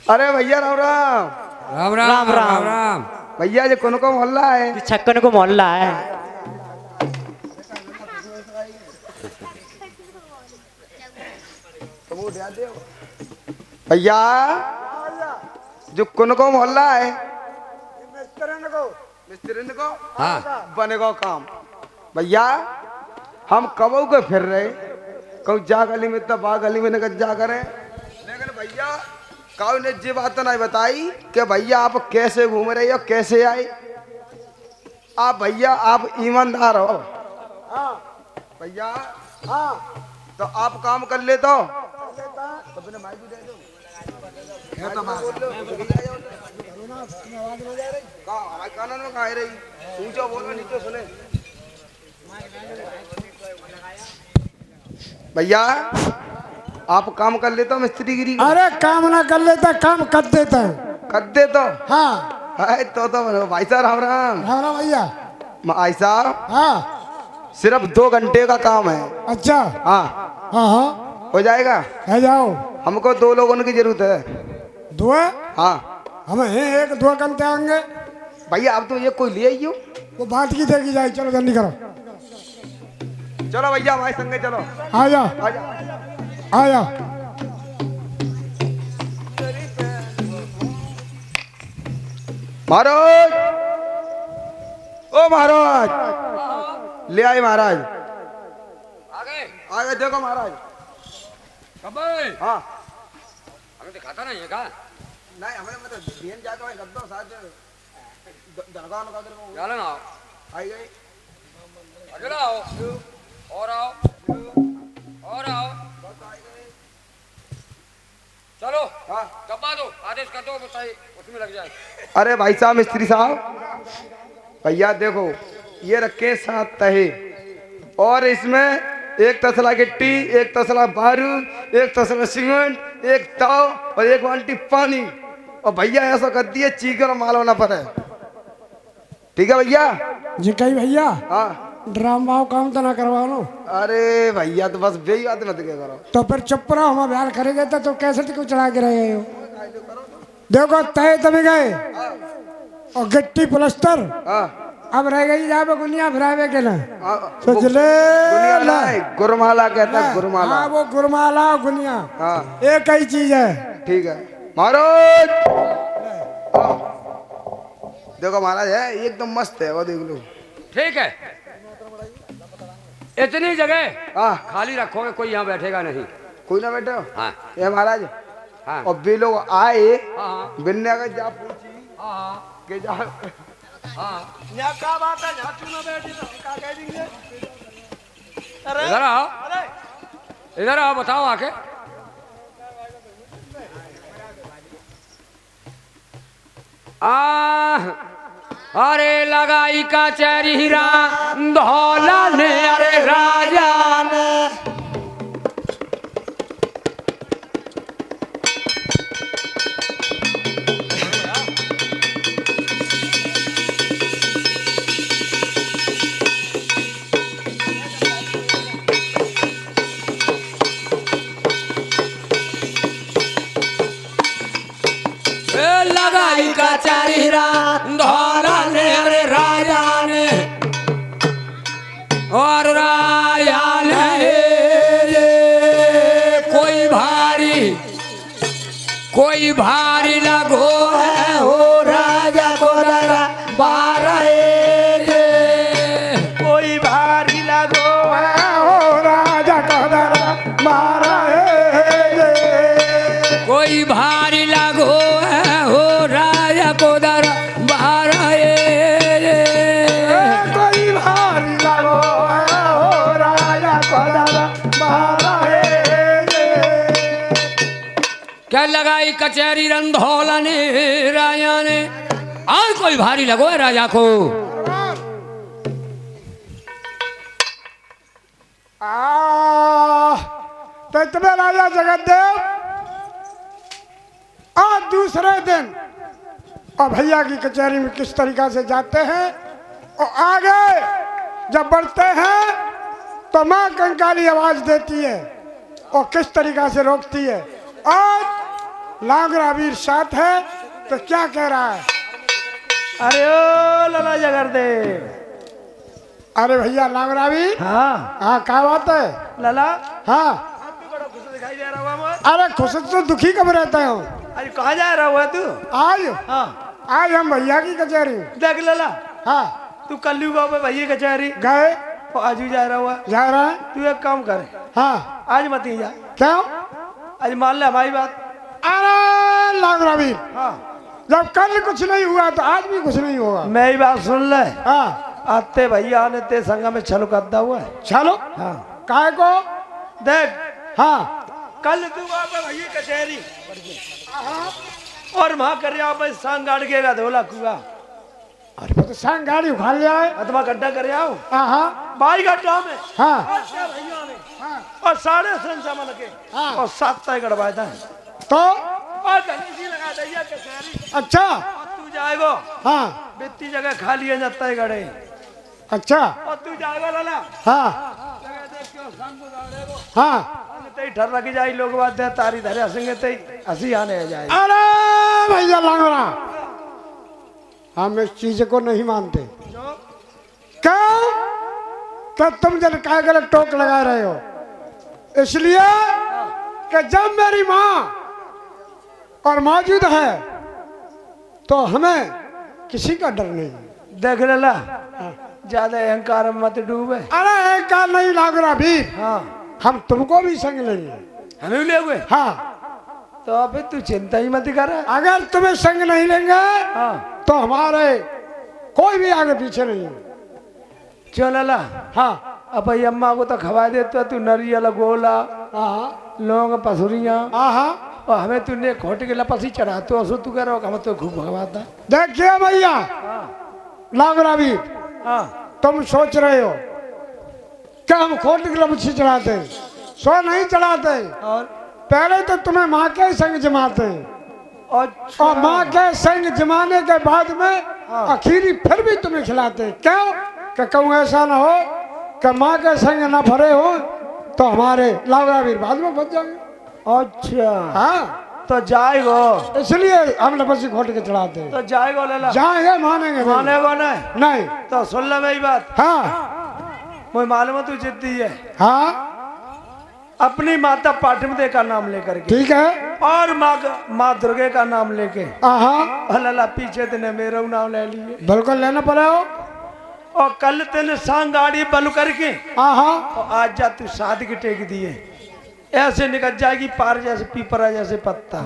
अरे भैया राम राम राम राम राम राम। भैया जो कौन को मोहल्ला है? छक्कन को मोहल्ला है। भैया जो कौन को मोहल्ला है? मिस्त्री को हाँ बनेगा काम। भैया हम कबू के फिर रहे कहूँ जा गली में तब बा गली में नगद जा करे। लेकिन भैया काऊ ने जी बात तो नहीं बताई कि भैया आप कैसे घूम रहे हो कैसे आए। आप भैया आप ईमानदार हो भैया। हाँ तो आप काम कर ले तो अपने माइक भी दे दो। कानून में कहा रही ऊंचा बोलो नीचे सुने। भैया आप काम कर लेते हो मिस्त्री गिरी? अरे काम ना कर लेता काम कर देता है। कर दे तो हाँ है तो भाई साहब राम राम। राम राम भैया। भाई साहब हाँ सिर्फ 2 घंटे का काम है। अच्छा हाँ हाँ हाँ हो जाएगा। है जाओ। हमको 2 लोगों की जरूरत है। 2 हाँ हमें एक 2 घंटे आएंगे। भैया आप तो ये कोई ले आइयो। वो बात की देखी जाए। चलो जल्दी करो। चलो भैया हमारे संगे चलो। आ जाओ आ जाओ। आ जाओ। महाराज ओ महाराज ले आए महाराज। आ गए देखो महाराज। कब आए? हाँ हमें दिखाता नहीं है क्या? नहीं हमें मतलब बीएन जाके वहीं गद्दो साथ दरगाह लगा दे चलो ना आई गई। अगला आओ और आओ और आओ। चलो हाँ दबा दो आदेश कर दो बताइए उसमें लग जाए। अरे भाई साहब मिस्त्री साहब भैया देखो ये रखे 7 तहे और इसमें 1 तसला गिट्टी 1 तसला बारूद 1 तसला सीमेंट 1 ताव और 1 बाल्टी पानी। और भैया ऐसा कर दिए चीकर माल होना पड़े। ठीक है भैया? जी कही भैया हाँ ड्रामा काम तो ना करवा लो। अरे भैया तो बस बेही बात मत क्या करो। तो फिर चुप रहो, हम बिहार करेंगे तो कैसे क्यों चढ़ा के रह गए हो? देखो तय तभी गए और गिट्टी प्लस्तर हाँ अब रह गई जावे गुनिया फिरावे के ना हाँ, सोच ले गुनियाला है, गुरमाला कहता है गुरमाला। हाँ वो गुरमाला गुनिया हाँ एक ही चीज है। ठीक है महाराज। हाँ। देखो महाराज है एकदम मस्त है वो देख लो। ठीक है, इतनी जगह हाँ खाली रखोगे, कोई यहाँ बैठेगा नहीं। कोई ना बैठे हो। हाँ ये महाराज हाँ और वे लोग आए हाँ बिन्ने का जा पूछी हाँ के जा हाँ। यहाँ क्या बात है, यहाँ क्यों ना बैठी तो हम क्या कह देंगे? अरे इधर आओ, अरे इधर आओ, बताओ आके। अरे लगाई का चेहरा धौला ने, अरे राजा ने। लगाई का चेहरा धौला ने, अरे राजा ने, और राजा ने कोई भारी लगो है हो राजा को डरा बारह कोई भारी लगो है ओ राजा को दरा मारा है, कोई भारी लगो है हो राजा को डरा बारह कोई भारी लगो है ओ राजा को दरा मारा है। क्या लगाई कचहरी रंधौला ने राजा ने, और कोई भारी लगो है राजा को। तो तुम्हें राजा जगतदेव आज दूसरे दिन और भैया की कचहरी में किस तरीका से जाते हैं और आगे जब बढ़ते हैं तो माँ कंकाली आवाज देती है और किस तरीका से रोकती है। आज लांगरावीर साथ है तो क्या कह रहा है? अरे ओ लाला जगरदेव। अरे भैया लांगरावीर, हाँ हाँ क्या बात है? लाला हाँ आप भी बड़ा खुश दिखाई दे रहा हुआ। अरे खुश तो दुखी कब रहता हूँ? अरे कहाँ जा रहा हुआ तू? आज हाँ आज हम भैया की कचहरी में। देख लाला, हाँ तू कल्लू गाँव में भैया कचहरी गए और आज भी जा रहा हुआ। जा रहा है। तू एक काम कर, हाँ आज मत ही जा, क्यों? आज मान ले हमारी बात। अरे लांगरावीर, हाँ जब कल कुछ नहीं हुआ तो आज भी कुछ नहीं होगा। मेरी बात सुन ले। हाँ आते भैया ने ते संगा में छल करता हुआ है। चलो हाँ काय को देख, हाँ कल तू वहाँ पे भैया कचहरी और वहाँ कर रहा भाई सांग गाड़ के धोला कुआ। अरे वो तो सांग गाड़ी उखाड़ लिया है। अथवा गड्ढा कर आओ हाँ बाई गड्ढा में हाँ अच्छा भैया ने और साढ़े सामान के हाँ। और 7 तय गड़वाया था तो और गली सी लगा दैया कचहरी। अच्छा तू जाएगो हाँ बित्ती जगह खाली है जब तय गड़े अच्छा और तू जाएगा लाला हाँ जगह देख के शाम को गाड़ेगो हाँ तई ठर रखी जाई लोग बात दे तारी धरे हंसेंगे तई हंसी आने जाए। अरे भैया लांगरा, हम इस चीज को नहीं मानते। क्यों? तो तुम जब काय गलत टोक लगा रहे हो, इसलिए कि जब मेरी माँ और मौजूद है तो हमें किसी का डर नहीं। देख लाला ज्यादा अहंकार में मत डूबे। अरे अहंकार नहीं लांगरा भी, हाँ हम तुमको भी संग लेंगे। हमें भी ले हुए हाँ तो अबे तू चिंता ही मत कर। अगर तुम्हें संग नहीं लेंगे हाँ तो हमारे कोई भी आगे पीछे नहीं है। चल लाला हाँ अब भाई अम्मा को तो खवा दे तो तू नरियल गोला हाँ लौंग पसुरिया हाँ और हमें तूने खोट के लपसी चढ़ा तो असो तू कह रहा हम तो खूब भगवाता। देखिए भैया लांगरा भी, हाँ तुम सोच रहे हो कि हम खोट की लपसी चढ़ाते हैं, सो नहीं चढ़ाते। और पहले तो तुम्हें माँ के संग जमाते हैं अच्छा और माँ के संग जमाने के बाद में आखिरी फिर भी तुम्हें खिलाते हैं। क्यों? कि कहूँ ऐसा ना हो कि माँ के संग ना भरे हो तो हमारे लावरावीर बाद में बच जाएंगे। अच्छा हाँ तो जाएगो, इसलिए हम लपसी खोट के चढ़ाते हैं। तो जाएगो लेला, जाएंगे मानेंगे नहीं। मानेगो नहीं? नहीं। तो सुन ले मेरी बात, हाँ मुझे मालूम है तू जिद्दी है। हाँ अपनी माता पाटमदे का नाम लेकर के ठीक है। और माँ दुर्गे का नाम लेके हाँ अल्लाह पीछे तेने मेरा नाम ले लिए बिल्कुल लेना पड़ेगा। और कल तेने सांग गाड़ी बल करके हाँ और आज जा तू शादी की टेक दिए, ऐसे निकल जाएगी पार जैसे पीपरा जैसे पत्ता।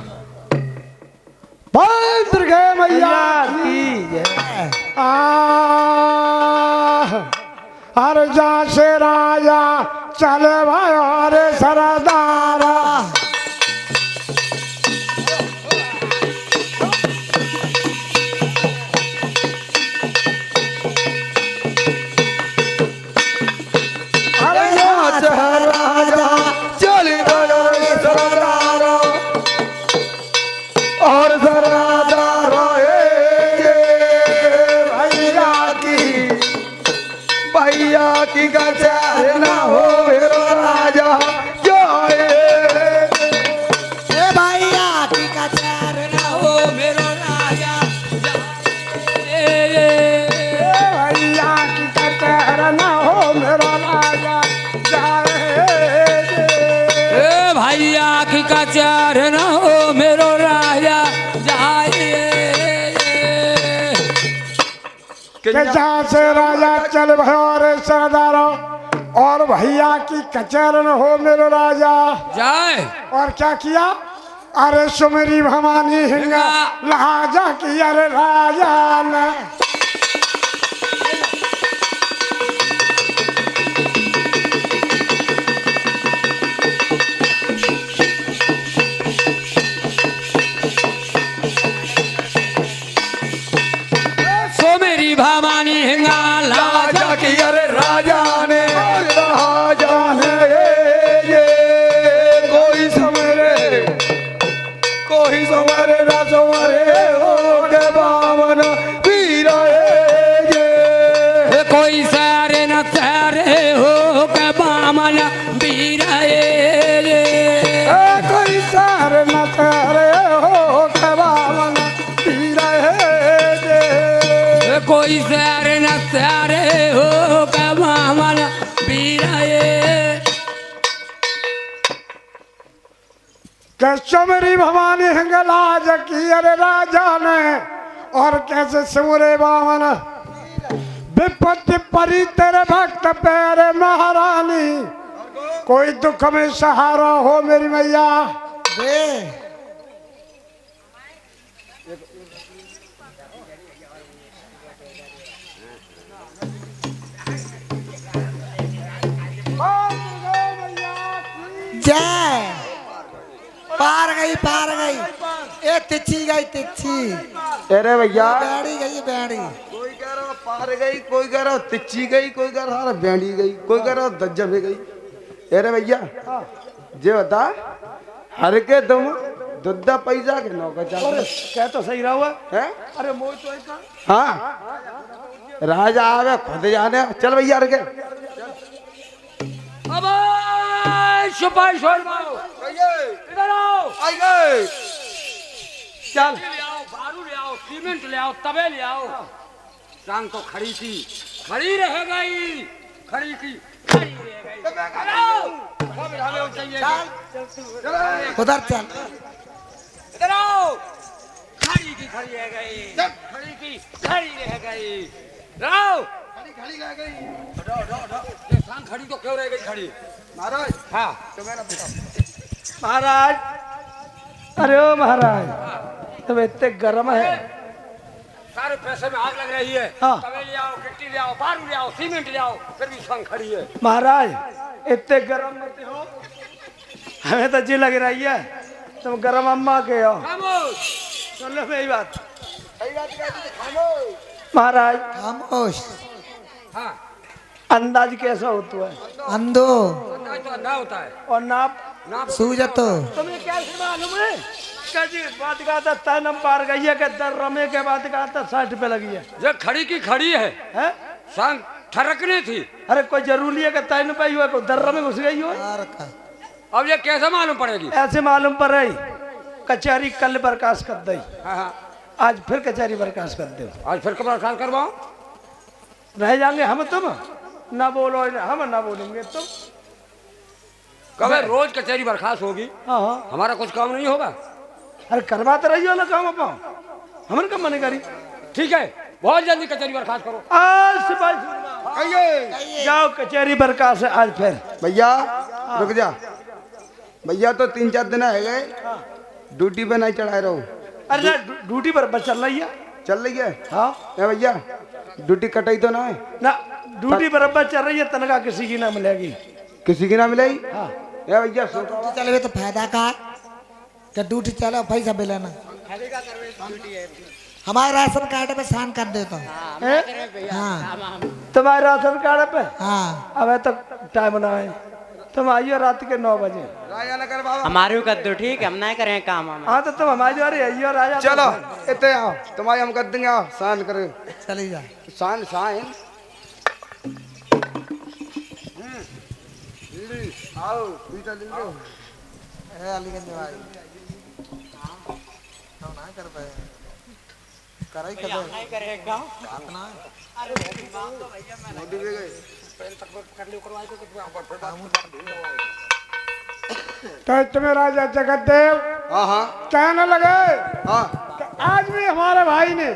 दुर्गे मैया की जय। हर जा से राजा चले भाई अरे सरदारा। राजा चल सरदारा और सरदारा भैया की गचार ना हो मेरो राजा जाए। भैया की कचार ना हो मेरो राजा भैया की कचहर न हो मेरा राजा जाए। भैया की कचार न हो मेरो राजा जाए। जहाँ से राजा चल भरे सरदारो और भैया की कचहर न हो मेरो राजा जाए। और क्या किया? अरे सुमेरी भवानी हिंगा लहाजा की अरे राजा ने। सो मेरी भवानी हिंगा राजा की अरे राजा ने राजा ने ये कोई समरे ना समरे हो के बावन वीरा ये कोई सारे न सारे हो के बामन बीरा कोई सारे न तारे हो के बावन पीरा कोई सारे न सारे हो के बामन बीरा सुमेरी भवानी हिंगलाज की अरे राजा ने और कैसे सुमरे बावन विपत्ति परी तेरे भक्त प्यारे महारानी कोई दुख में सहारा हो मेरी मैया। दे जय। पार गई ये तिच्छी गई तिच्छी। अरे भैया बैड़ी गई बैड़ी। कोई कह रहा पार गई, कोई कह रहा तिच्ची गई, कोई कह रहा बैंडी गई, कोई कह रहा दज्जा भी गई। अरे भैया जे बता हर के तुम दुद्धा पैसा के नौका चाहते क्या तो सही रहा हुआ है? अरे मोह तो ऐसा हाँ राजा आवे खुद जाने। चल भैया हर के अब सिपाही छोड़ मारो, इधर आओ। आई गए। चल ले आओ, बारू ले आओ, सीमेंट ले आओ, तबे ले आओ। सांग तो खड़ी की खड़ी रह गई, खड़ी की खड़ी रह गई। आओ, हमें चाहिए। उधर चल। इधर आओ। खड़ी की खड़ी रह गई, खड़ी की खड़ी रह गई। आओ, खड़ी रह गई। ये सांग खड़ी तो क्यों रह गई खड़ी? महाराज हाँ तो मेरा बेटा महाराज। अरे ओ महाराज तुम इतने गर्म है। सारे पैसे में आग लग रही है। हाँ। तवे ले आओ, गिट्टी ले आओ, बारू ले आओ, सीमेंट ले आओ, फिर भी सांग खड़ी है। महाराज इतने गर्म मत हो, हमें तो जी लग रही है तुम गर्म अम्मा के हो। खामोश। सुन लो मेरी बात सही बात कहते खामोश। महाराज। खामोश। हाँ अंदाज कैसा होता है? अंधो अंदाज तो अंधा होता है। और नाप नाप सूजतो। तुम्हें क्या मालूम है? जी बात का था तय नम पार गई है कि दर रमे के बात का था 60 पे लगी है। ये खड़ी की खड़ी है, हैं? सांग ठरकने थी। अरे कोई जरूरी है कि तय न पाई हो, कोई दर्रा में घुस गई हो। अब ये कैसे मालूम पड़ेगी? ऐसे मालूम पड़ रही कचहरी कल बर्खास्त कर दी, हाँ हाँ, आज फिर कचहरी बर्खास्त कर दो। आज फिर कब बर्खास्त करवाओ? रह जाएंगे हम तुम, ना बोलो हम ना बोलेंगे तुम। कब है रोज कचहरी बर्खास्त होगी? हाँ हाँ, हमारा कुछ काम नहीं होगा? अरे करवाते रहिए ना काम अपना, हमने कब मने करी। ठीक है, बहुत जल्दी कचहरी बर्खास्त करो। आज सिपाही जाओ कचहरी बर्खास्त है आज फिर। भैया रुक जा भैया, तो 3-4 दिन है गए, ड्यूटी पे नहीं चढ़ाए रहो। अरे ना ड्यूटी पर बस चल रही है। चल रही है? हाँ ए भैया, ड्यूटी कटाई तो ना है? ना, ड्यूटी बराबर चल रही है, तनख्वाह किसी की ना मिलेगी। किसी की ना मिलेगी? हाँ ए भैया सोचो, चले तो फायदा का क्या, ड्यूटी चलो पैसा भी लेना। हमारे राशन कार्ड पे साइन कर देता हूँ। हाँ तुम्हारे राशन कार्ड पे? हाँ अब तो टाइम ना है, तुम आइयो रात के 9 बजे। राजा नगर बाबा हमारे कर दो, ठीक है, हम नहीं करें काम। हम हाँ तो तुम हमारी बारी आइयो राजा। चलो इतने आओ, तुम्हारी हम कर देंगे, आओ साइन करे। चली जा। साइन साइन आओ पीटा ले लो। अलीगंज भाई ना कर पाए, कर ही कर नहीं करें काम। मोदी भी गए। तो तुम्हें राजा जगतदेव हाँ हाँ कहने लगे हाँ, कि आज भी हमारे भाई ने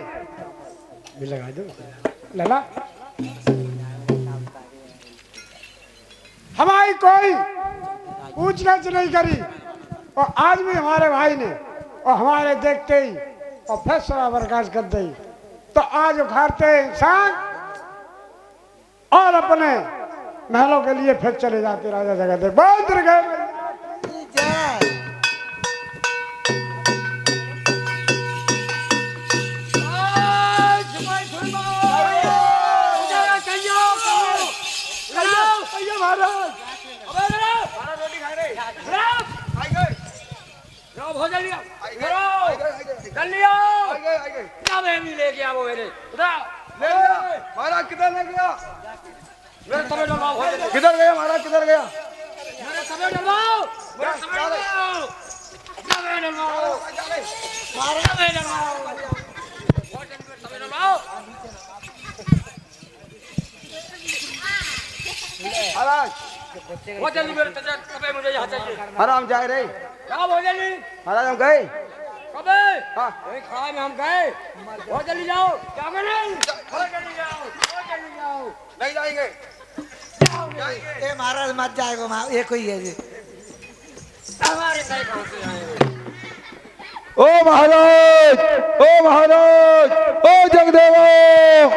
भी लगा दो लला, हमारी कोई पूछताछ नहीं करी, और आज भी हमारे भाई ने और हमारे देखते ही और फैसला बर्खास्त कर दी। तो आज उखाड़ते इंसान और अपने महलों के लिए फिर चले जाते राजा जगतदेव। बहुत देर गए। भोजन लिया, जल्दी आओ। क्या बहनी लेके आओ मेरे महाराज किधर ले गया? मेरे तवे डलवाओ, किधर गया महाराज, किधर गया? मेरे तवे डलवाओ, मेरे तवे डलवाओ, तवे डलवाओ, तवे डलवाओ, भोजन में तवे डलवाओ। महाराज वो जल्दी मेरे तवे मुझे यहाँ चाहिए। महाराज हम जा रहे। क्या भोजन ली? महाराज हम गए। कब है? हाँ वही खड़ा में हम गए। बहुत जल्दी जाओ। क्या मैंने? बहुत जल्दी जाओ, बहुत जल्दी जाओ। नहीं जाएंगे। ए महाराज मत जाएगा, ये कोई है जी। हमारे सही कहाँ से आए? ओ महाराज, ओ महाराज, ओ जगदेव।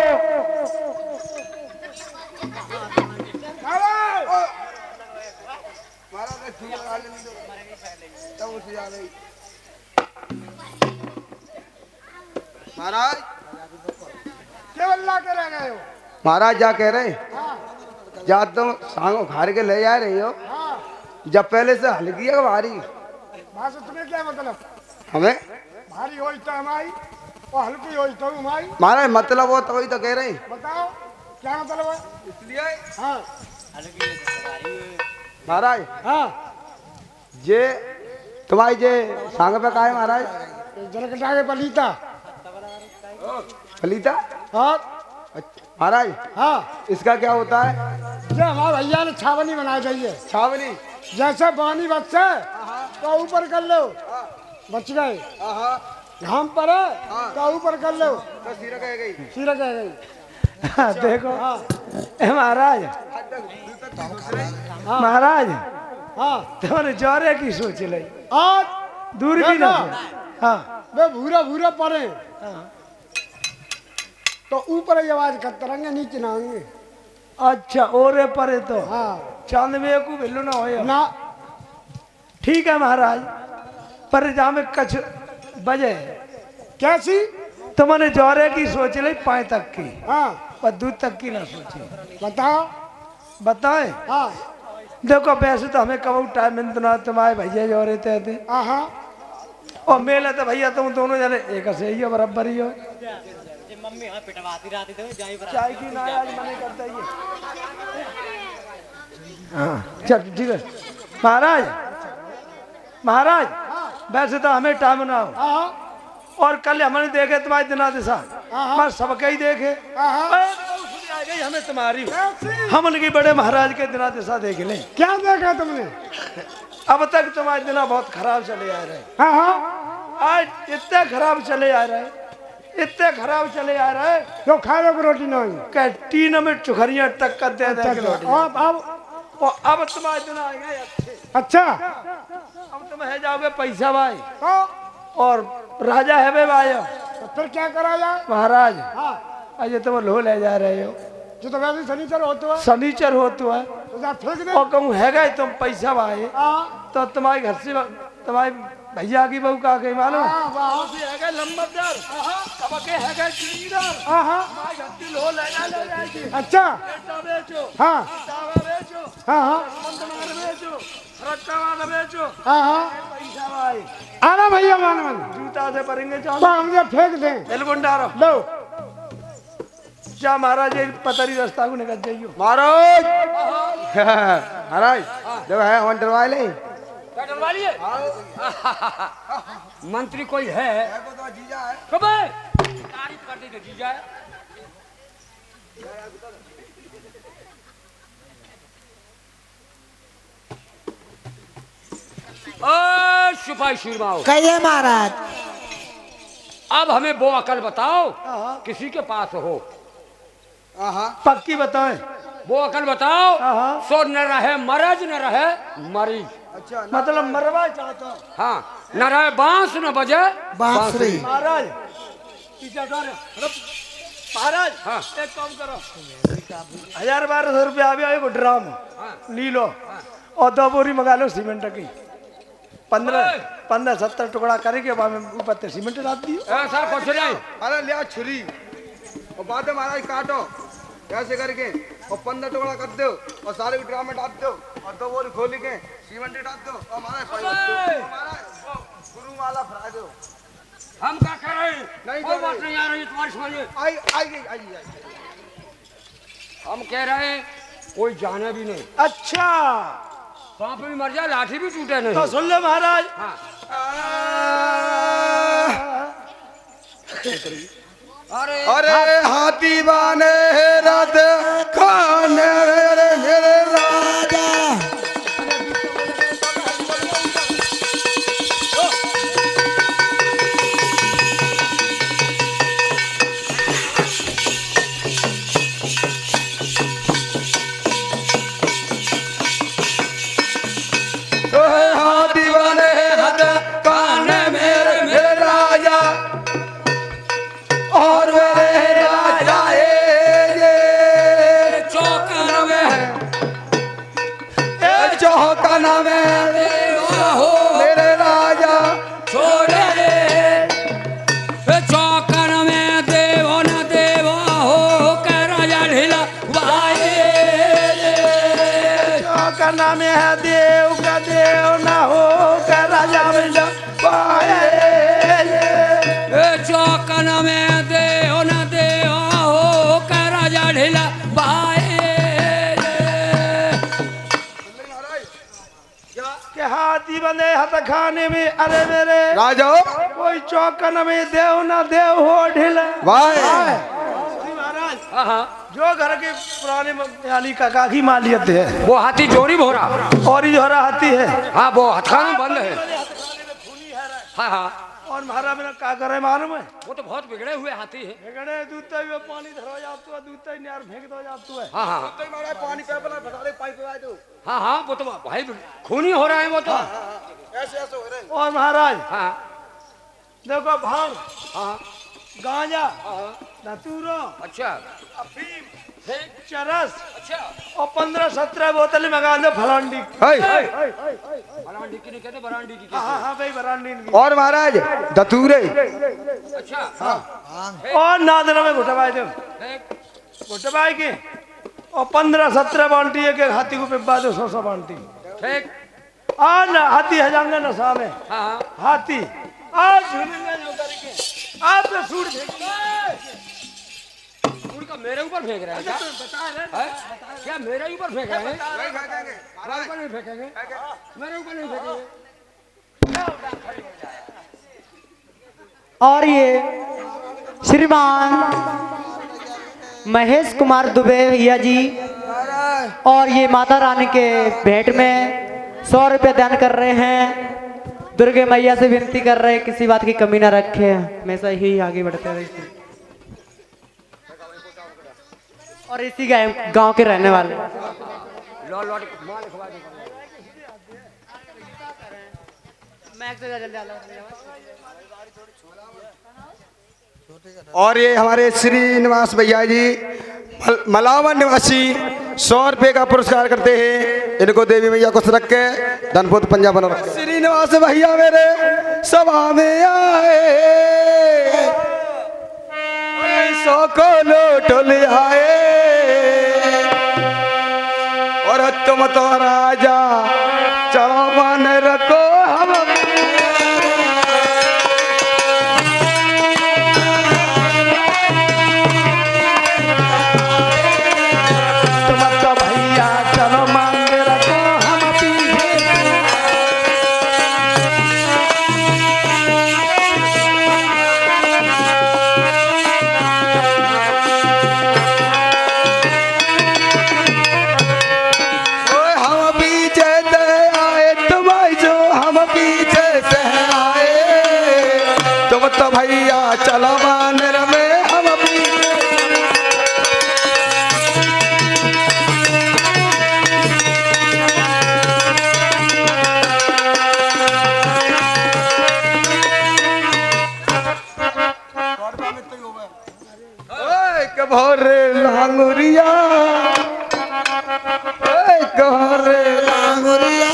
महाराज केवल ला के रह गए हो। महाराज जा कह रहे, जा तुम सांगो खार के ले जा रही हो, जब पहले से हल्की है भारी। वहां से तुम्हें क्या मतलब? हमें भारी हो तो हमारी और हल्की हो तो हमारी। महाराज मतलब वो तो वही तो कह रहे। बताओ क्या मतलब है? इसलिए हाँ महाराज हाँ, जे तुम्हारी जे सांग पे का है महाराज? जलकटा के पलीता। फलीता? हाँ महाराज हाँ, इसका क्या होता है? ये हमारे भैया ने छावनी बनाई चाहिए। छावनी? जैसे पानी बचे तो ऊपर कर लो, बच गए। घाम पर है तो ऊपर कर लो, तो सिर कह गई। सिर कह गई। देखो महाराज, महाराज हाँ तुम्हारे जौरे की सोच ली, आज दूर भी ना। हाँ वे भूरा भूरा पड़े तो ऊपर ही आवाज करते रहेंगे, नीचे ना आएंगे। अच्छा, ओरे परे तो हाँ चांद में को बिल्लू ना हो ना, ठीक है महाराज, पर जा में कछ बजे कैसी? तुमने जौरे की सोच ली 5 तक की, हाँ पर दूध तक की ना सोची। बताओ। बताए हाँ देखो, वैसे तो हमें कब टाइम मिलता ना, तुम्हारे भैया जौरे थे हाँ, और मेला तो भैया तुम दोनों जने एक से ही हो, बराबर ही हो। मम्मी हाँ पिटवाती रहती तो जाई पर चाय की ना आज मना करता ही हाँ चल ठीक है महाराज महाराज वैसे तो हमें टाइम ना हो और कल हमने देखे तुम्हारे दिना दिशा मैं सबके ही देखे आ गई हमें तुम्हारी हम उनकी बड़े महाराज के दिना दिशा देख लें क्या देखा तुमने? अब तक तुम्हारे दिना बहुत खराब चले आ रहे हाँ हाँ आज इतने खराब चले आ रहे इतने खराब चले आ रहे तो खाने को रोटी नहीं। कि 3 मिनट चुखरियां टक कर दे दे के लौट जाए। अब और अब तुम्हारे दिन आ गए अच्छे अच्छा अब तुम है जाओगे पैसा भाई तो और राजा है बे भाई फिर क्या करा जाए? महाराज हाँ अजय तुम लो ले जा रहे हो जो तो वैसे शनिचर होते है शनिचर हो तो है तो जा फेंक दे। और कहूँ है गए तुम पैसा भाई हाँ तो तुम्हारे घर से तुम्हारे भैया की बहू का कहीं मालूम हाँ वाह है गए लंबरदार अब के है गए जमींदार हाँ हाँ हमारे घर से लो ले जा ले जाएगी अच्छा बेटा बेचो हाँ दावा बेचो हाँ हाँ मंदमान बेचो रट्टावान बेचो हाँ हाँ पैसा भाई आना भैया मान मन जूता से भरेंगे तो चालू हम मुझे फेंक दें। एलगुंडारो लो क्या महाराज एक पतरी रास्ता को निकल जाइयो महाराज महाराज जब है हम डरवा ले क्या डरवा लिए मंत्री कोई है जीजा है कब है? तारीफ कर दी तो जीजा है। ओ सिपाही शिरमाओ कहिए महाराज। अब हमें वो अकल बताओ किसी के पास हो पक्की बताएं वो अकल बताओ हाँ। सो न रहे मरज न रहे मरीज अच्छा मतलब मरवा चाहता हूं। हाँ न रहे बांस न बजे बांसुरी। महाराज पीछा कर महाराज हाँ। एक काम करो 1000-1200 रुपया अभी आएगा ड्राम ली लो और 2 बोरी मंगा लो सीमेंट की 15-17 टुकड़ा करेंगे बाद में ऊपर से सीमेंट डाल दियो ऐसा कुछ नहीं। अरे लिया छुरी और बाद में महाराज काटो ऐसे करके और 15 टुकड़ा कर दो और सारे ड्राम में डाल दो और 2 बोरी खोल के सीमेंट डाल दो और महाराज गुरु माला फरा दो। हम क्या कह रहे हैं नहीं कोई कर बात रहे। नहीं आ रही तुम्हारी समझ में। आई गई हम कह रहे हैं कोई जाने भी नहीं अच्छा सांप भी मर जाए लाठी भी टूटे तो नहीं। सुन लो महाराज हाँ। अरे अरे हाथी बाने रथ खाने मेरे राजा हाथी बाने रथ खाने मेरे राजा और मेरे राजा चौकन में चौकन में हो मेरे राजा छोड़े चौकन में देवो न देवा हो कर राजा ढीला भाई का नाम है देव का देव ना हो का राजा मिला पाए चौकन में देव न देवा हो कर राजा ढीला भाई के हाथी बंदे हाथ खाने में अरे मेरे राजा कोई चौकन में देव ना देव हो ढिला भाई महाराज हाँ हाँ जो घर के पुराने यानी काका की मालियत है वो हाथी जोरी भोरा और ये जोरा हाथी है हाँ वो हथखाना बंद है हाँ हाँ और महाराज मेरा का करे मालूम है वो तो बहुत बिगड़े हुए हाथी है भेगड़े दूध में पानी धरो जातू है दूध यार फेंक दो जातू है हाँ हाँ पानी पे बना बता दे पाइप पे दो हाँ हाँ वो तो भाई खूनी हो रहा है वो तो ऐसे ऐसे हो रहे और महाराज हाँ देखो भांग हाँ गांजा धतूरो अच्छा अफीम चरस अच्छा और 15-17 बोतल मंगा लो फलांडी बरांडी की नहीं कहते बरांडी की हाँ हाँ भाई फलांडी की और महाराज दतूरे अच्छा हाँ और नादना में घुटवाए दो एक घुटवाए के और 15-17 बाल्टी एक हाथी को पिब्बा दो 100 बाल्टी ठीक और ना हाथी हजांगे नशा में हाँ हाँ हाथी आज झूलेंगे जो करके आप तो सूट फेंकेंगे मेरे ऊपर फेंक रहे हैं क्या? क्या मेरे ऊपर फेंक रहे हैं? मेरे ऊपर नहीं फेंकेंगे, मेरे ऊपर नहीं फेंकेंगे। और ये श्रीमान महेश कुमार दुबे भैया जी और ये माता रानी के भेंट में 100 रुपये दान कर रहे हैं। दुर्गे मैया से विनती कर रहे हैं किसी बात की कमी ना रखे, हमेशा ही आगे बढ़ते रहे। और इसी गांव के रहने वाले और ये हमारे श्रीनिवास भैया जी मलावन निवासी 100 रुपये का पुरस्कार करते हैं। इनको देवी मैया को रख के धनपुत पंजाब बना रखे। श्रीनिवास भैया मेरे सभा में आए, 100 को लौट ले आए और तुम तो राजा चलो मान रखो हम भैया चलो मानर में हम भोर लांगुरिया भोर लांगुरिया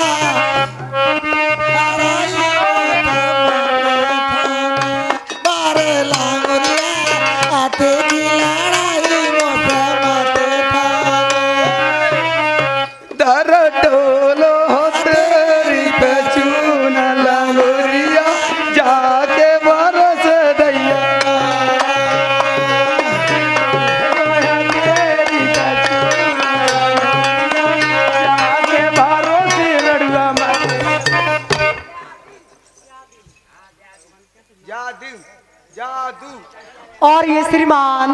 और ये श्रीमान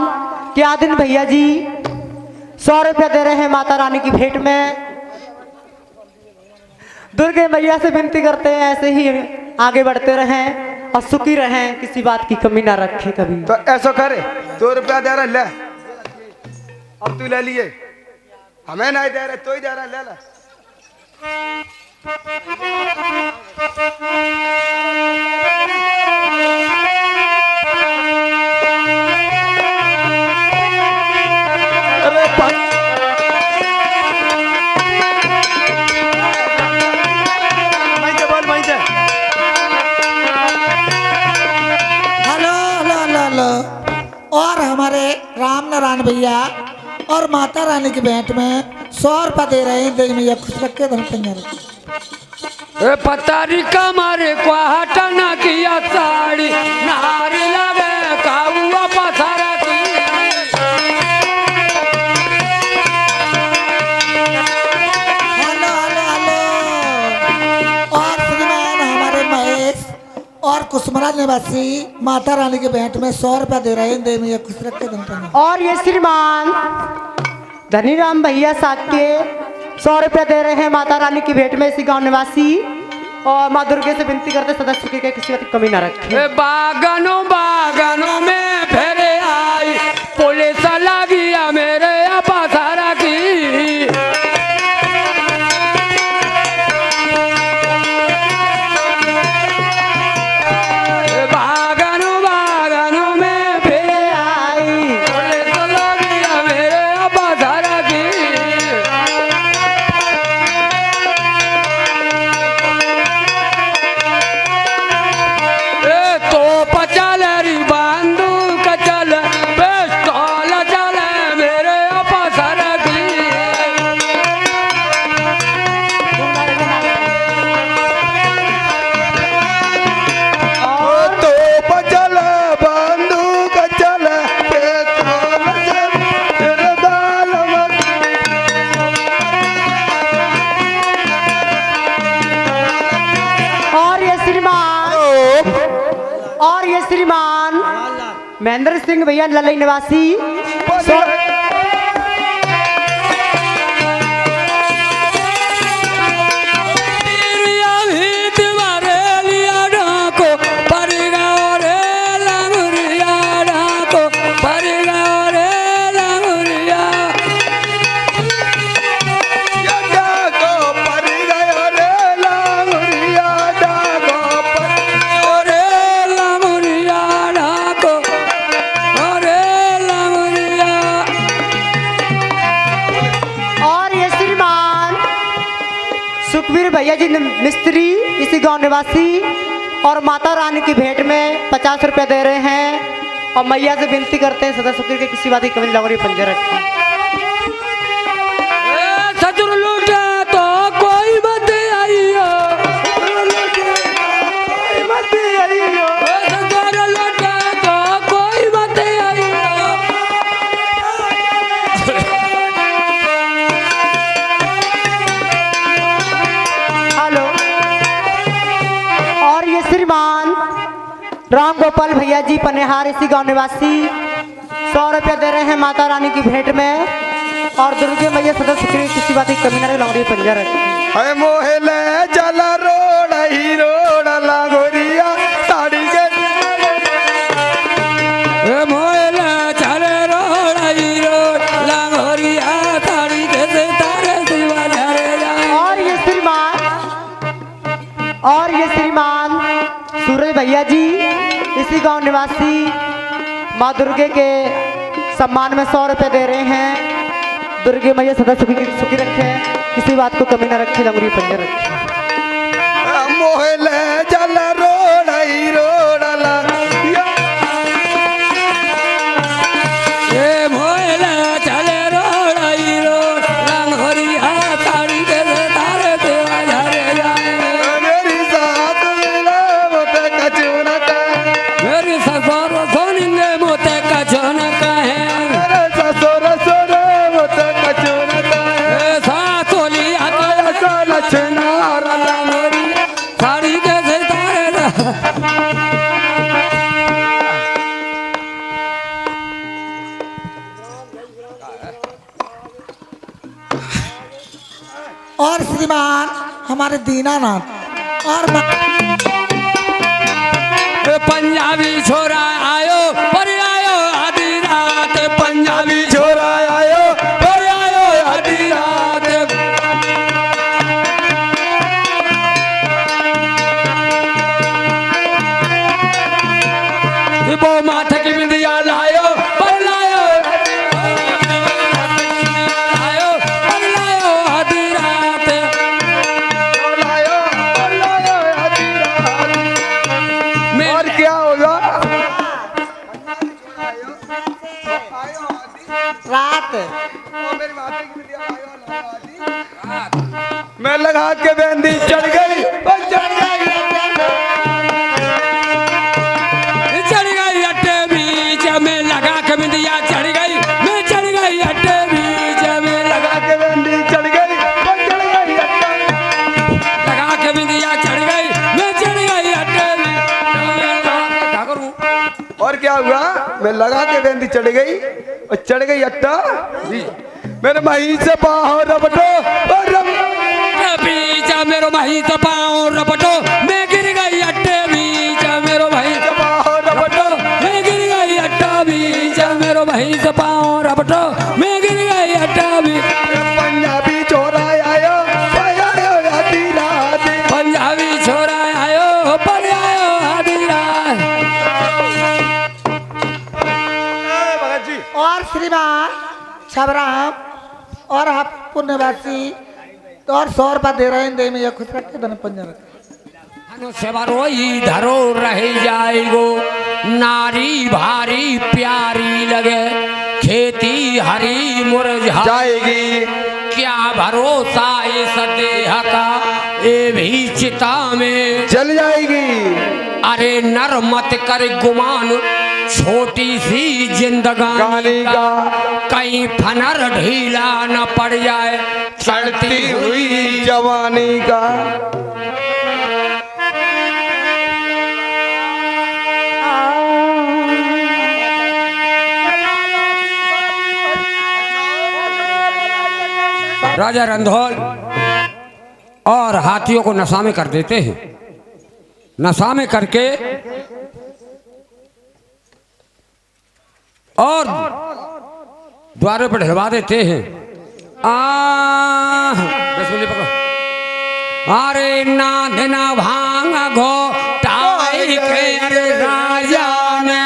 क्या दिन भैया जी 100 रुपया दे रहे हैं माता रानी की भेंट में। दुर्गे मैया से विनती करते हैं ऐसे ही आगे बढ़ते रहें और सुखी रहें, किसी बात की कमी ना रखे कभी। तो ऐसा करे 2 रुपया दे रहा ले, अब तू ले लिए, हमें नहीं दे रहे तो ही दे रहा ले ले। और हमारे राम नारायण भैया और माता रानी की भेंट में 100 रुपया दे रहे हैं। देवी मैया खुश रखे धन पतारी कमरे को हटना किया साड़ी नारी लगे काबुआ पथरा की। Hello hello hello. और श्रीमान हमारे महेश और कुसमरा निवासी माता रानी के भेंट में 100 रुपया दे रहे हैं। देवी मैया खुश रखे धन। और ये श्रीमान धनीराम भैया साथ के 100 रुपया दे रहे हैं माता रानी की भेंट में, इसी गांव निवासी और माँ दुर्गे से विनती करते सदस्य की किसी बात की कमी ना रखे। बागनों बागनों में फेरे आई पुलिस लगी मेरे पथरा की। बागनों बागनों में फेरे आई पुलिस लगी मेरे पथरा की। तो पचाल श्रीमान महेंद्र सिंह भैया ललई निवासी सुखबीर भैया जी मिस्त्री इसी गांव निवासी और माता रानी की भेंट में 50 रुपया दे रहे हैं और मैया से विनती करते हैं सदा सुखबीर के किसी बात की कमी लगोरी पंजर रखें। ससुर लूटा तो कोई मत आइयो, ससुर लूटा तो कोई मत आइयो। हेलो। और ये श्रीमान राम गोपाल भैया जी पनेहार इसी गांव निवासी 100 रुपया दे रहे हैं माता रानी की भेंट में और दुर्गे मैया सदा सुखी किसी बात की कमी न रहे लंगड़ी पंजा रखे। अरे मोहले चल रोड ही रोड लागोरिया साड़ी के मोहला चल रोड ही रोड लागोरिया साड़ी के सितारे सिवा झरे जाए। और ये श्रीमान सूरज भैया जी इसी गांव निवासी माँ दुर्गे के सम्मान में 100 रुपये दे रहे हैं। दुर्गे मैया सदा सुखी रखे, किसी बात को कमी न रखे, लंगड़ी पंजे रखे। मोहले चल रोड ही रोड लागोरिया मोहला चल रोड ही रोड लागोरिया साड़ी के सितारे सिवा झरे जाए। मेरी साथ मिला मोते कचून का मेरी ससुर सोनिंगे मोते कचन कहे मेरे ससुर सोरे मोते कचून का सासोली आता लक्षणा लागोरिया साड़ी के सितारे। और श्रीमान हमारे दीनानाथ और पंजाबी छोरा आयो पर आयो आधी रात, पंजाबी छोरा आयो पर आयो आधी रात। वो माथे की बिंदिया लायो पर लायो, लायो पर लायो आधी रात। लायो आधी रात। और क्या होगा रात मैं लगा के बेंदी चढ़ गई चढ़ गई चढ़ गई अट्टे बीच में लगा के बिंदिया चढ़ गई, मैं चढ़ गई अट्टे बीच में लगा के बेंदी चढ़ गई चढ़ गई लगा के बिंदिया चढ़ गई, मैं चढ़ गई अट्टे बीच। क्या करूं? और क्या हुआ मैं लगा के बेंदी चढ़ गई और चढ़ गई अट्टा जी मेरे मही से पाँव रपटो और बीच मेरो भाई तो पाँव रपटो, मैं गिर गई अट्टे बीच मेरो भाई तो पाँव रपटो, मैं गिर गई अट्टा बीच मेरो भाई तो पाँव रपटो, मैं गिर गई अट्टा बीच। पंजाबी छोरा आयो आधी रात पंजाबी छोरा आयो पर आयो आधी रात। भगत जी और श्रीमान छबराम और आप पुण्यवासी तो और 100 रुपया दे रहे हैं दे में खुश रखे धन पंजा रखे। सेवरोई धरो रह जाएगो नारी भारी प्यारी लगे, खेती हरी मुरझा जाएगी क्या भरोसा इस देह का, ये भी चिता में चल जाएगी। अरे नर मत कर गुमान छोटी सी जिंदगानी का, कहीं फनर ढीला न पड़ जाए चढ़ती हुई जवानी का। राजा रंधौल और हाथियों को नशा में कर देते हैं। नशा में करके और द्वारे पर ढलवा देते हैं। बिस्मिल्लाह पकड़ो। अरे नाद ना भांग घोटाई के अरे राजा ने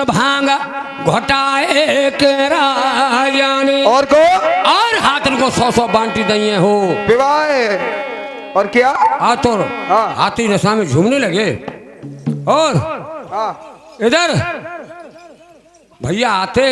भांगा घोटाए के राजा ने और को और हाथन को 100 बांटी दिए हो विवाह। और क्या तो हाँ। हाथी नशा में झूमने लगे और हाँ इधर भैया आते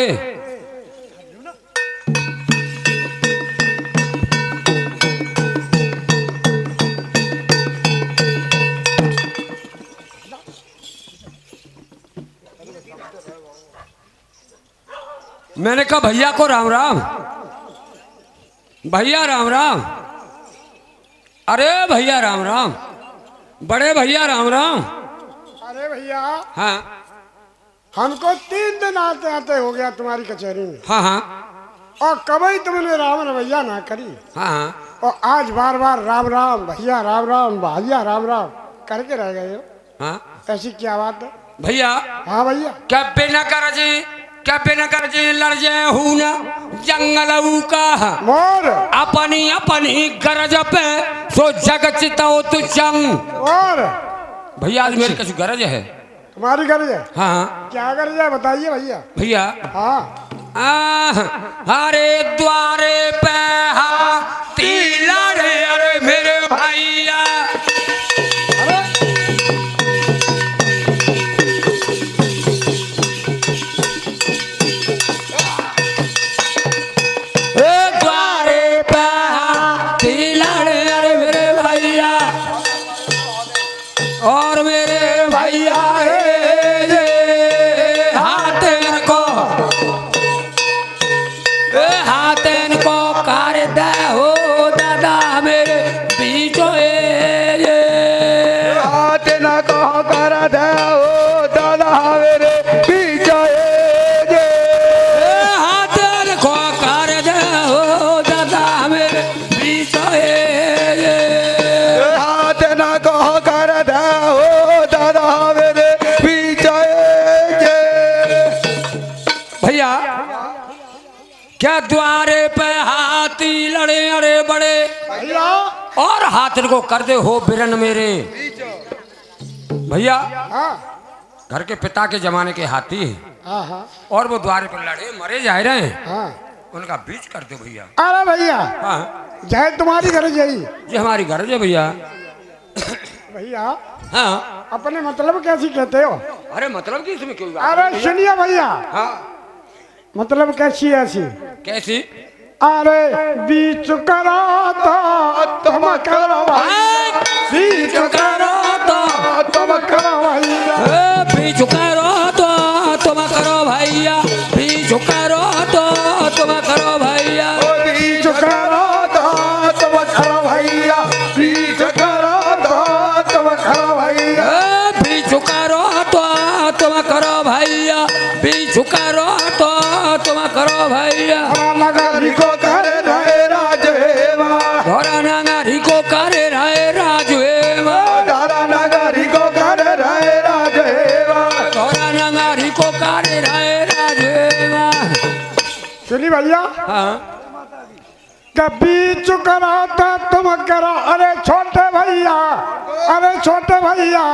मैंने कहा भैया को राम राम। भैया राम राम। अरे भैया राम राम। बड़े भैया राम राम। अरे भैया हाँ हमको 3 दिन आते आते हो गया तुम्हारी कचहरी में, हाँ हाँ और कभी तुमने राम रवैया ना करी, हाँ हाँ और आज बार बार राम राम भैया राम राम भैया राम राम करके रह गए हो। हाँ ऐसी क्या बात है भैया। हाँ भैया क्या बिना कर जी क्या बिना कर जी लड़ जाए हूं ना जंगल का मोर अपनी अपनी गरज पे सो जग चिताओ तु चंग। और भैया आज मेरी कुछ गरज है। तुम्हारी गरज है? हाँ क्या गरज है बताइए भैया। भैया हाँ अरे द्वारे पे हाथी लड़े अरे मेरे भैया। द्वारे पे हाथी लड़े अरे मेरे भैया और मेरे भैया हाथन को कर दे हो दादा मेरे बीचो हाथन को कर दे हो दादा मेरे बीचो हाथन को कर दे हो दादा मेरे बीचो हाथन को कर दे हो दादा मेरे बीचो। भैया क्या द्वारे पे हाथी लड़े अरे बड़े भैया और हाथन को कर दे हो बिरन मेरे भैया। हाँ घर के पिता के जमाने के हाथी हैं हाँ हाँ और वो द्वारे पर लड़े मरे जा रहे हैं। हाँ उनका बीच कर दो भैया। अरे भैया हाँ जय तुम्हारी गरज यही ये हमारी गरज है भैया। भैया। हाँ अपने मतलब कैसी कहते हो? अरे मतलब कि इसमें क्यों अरे सुनिए भैया। हाँ मतलब कैसी ऐसी? कैसी? अरे बीच करो तो तुम करो बीच करो तो तुम करो भैया। बीच करो तो तुम करो भैया। बीच करो तो तुम करो भैया। बीच करो तो तुम करो भैया। बीच करो तो तुम करो भैया। बीच करो तो तुम करो भैया। बीच करो तो तुम करो भैया। नगरी को कर रहे राजवेवा। धोरा नगरी को कर रहे राजवेवा। धारा नगरी को कर रहे राजवेवा। धोरा नगरी को कर रहे राजवेवा। सुनी भैया। हाँ के बीच कराता तुम करा, अरे छोटे भैया, अरे छोटे भैया,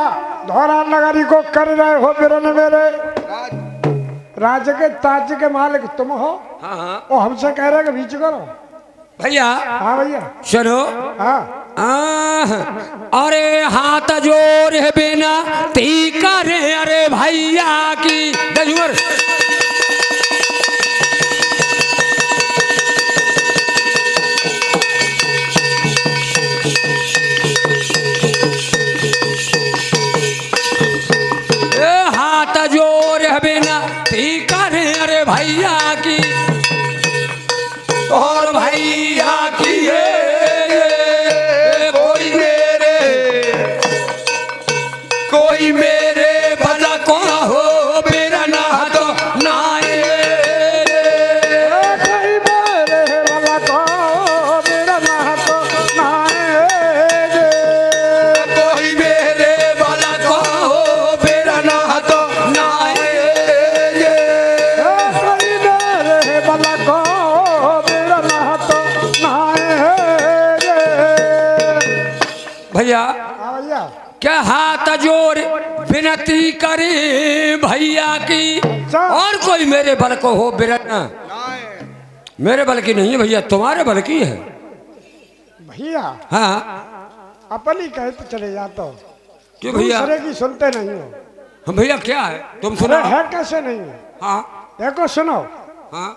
धौरा नगरी को कर रहे हो बिरन मेरे। राज्य के ताज के मालिक तुम हो, हाँ हाँ वो हमसे कह रहे कि बीच करो। भैया हाँ भैया, सुनो। हाँ अरे हाथ जोर है बिना ती करे, अरे भैया की दजूर। हाथ जोर है बिना ती करे, अरे भैया की और भैया की कोई मेरे भला को हो मेरा ना तो नाए। कोई मेरे भला को मेरा ना तो नाए। कोई मेरे भला को हो मेरा ना तो नाए। कोई मेरे भला को मेरा ना तो नाए। भैया हाँ भैया, क्या हाथ जोड़ विनती करे भैया की, और कोई मेरे बल को हो बिरना। मेरे बल की नहीं है भैया, तुम्हारे बल की है। भैया हाँ अपन ही कहे तो चले जाता हो, क्यों भैया? दूसरे की सुनते नहीं हो। हम भैया क्या है तुम अरे सुनो। है कैसे नहीं है, हाँ देखो सुनो। हाँ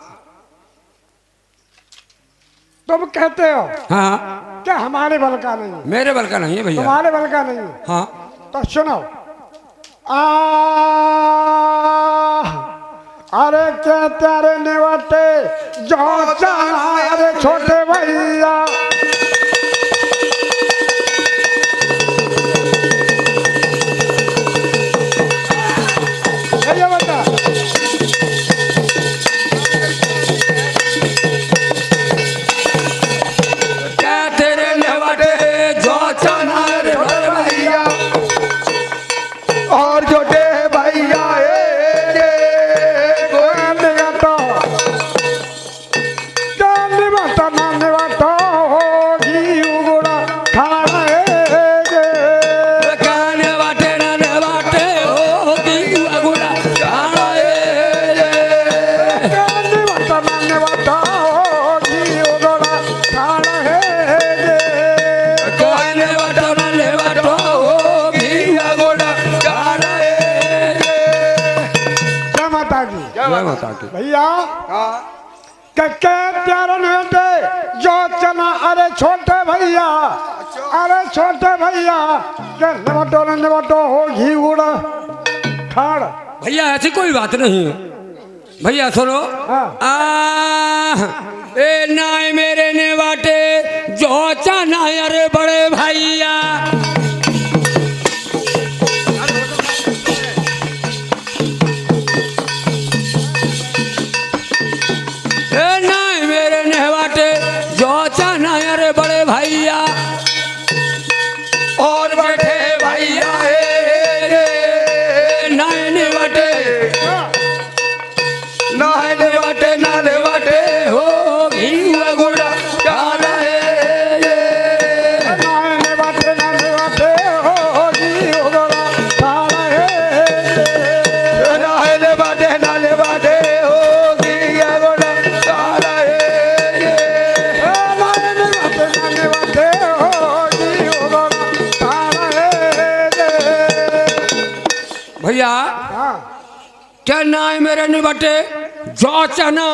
तुम कहते हो हाँ क्या हमारे बल का नहीं है, मेरे बल का नहीं है भैया। तुम्हारे बल का नहीं है। हाँ तो सुनो। अरे क्या तेरे निवाते जो चाहा, अरे छोटे भैया। ये बता, क्या तेरे नवाटे जो चना रे भैया और छोटे भैया जय माता की। भैया कक्के प्यारे बेटे जो चना, अरे छोटे भैया, अरे छोटे भैया के नवटो हो घी उड़ा खाड़। भैया ऐसी कोई बात नहीं है भैया सुनो। हाँ। ए नाय मेरे ने बाटे जो चना, अरे बड़े भैया बड़े भैया और बैठे भैया नाने बटे नाने बटे हो घी गुड़ा काला नाने बटे हो घी गुड़ा काला नाले बाटे हो घी गुड़ा काला भैया। क्या नाय मेरे निबटे जो चना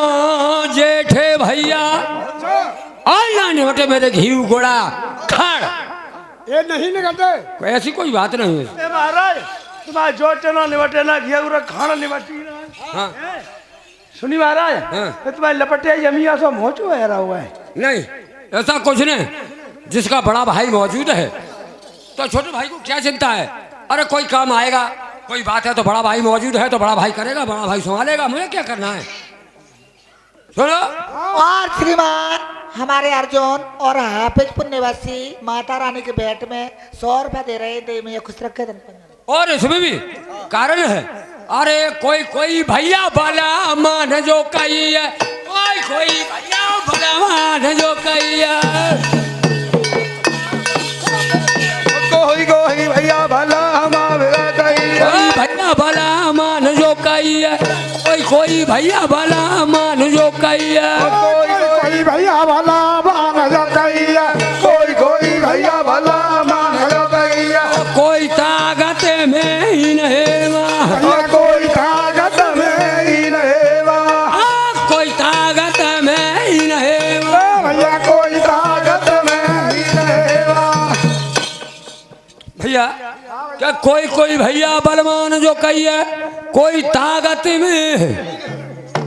जेठे भैया, और ना निबटे मेरे घी गोड़ा खड़। ये नहीं निकलते, ऐसी कोई बात नहीं है महाराज। तुम्हारा जो चना निबटे ना घिया उरा खाना निबटी ना। हाँ सुनी महाराज, हाँ। तुम्हारे लपटे जमिया सब मोचो है हुआ है। नहीं ऐसा कुछ नहीं, जिसका बड़ा भाई मौजूद है तो छोटे भाई को क्या चिंता है। अरे कोई काम आएगा, कोई बात है तो बड़ा भाई मौजूद है तो बड़ा भाई करेगा, बड़ा भाई संभालेगा, मुझे क्या करना है। सुनो। और श्रीमान हमारे अर्जुन और हाफिजपुर निवासी माता रानी के भेंट में 100 रुपया दे रहे थे, मैं खुश रखे थे। और इसमें भी कारण है। अरे कोई भैया भला मान जो कही है, कोई भैया भला मान जो कही भला मान जो कहिए, कोई भैया भला मान जो कहिए, कोई भैया भला मान जो कहिए, कोई भैया भला मान जो कहिए, कोई ताकत में ही नहीं माँ, कोई ताकत में ही नहीं बा, कोई ताकत में ही नहीं माँ। भैया कोई ताकत में ही नहीं बा। भैया क्या कोई भैया बलवान जो कहिए, कोई ताकत में।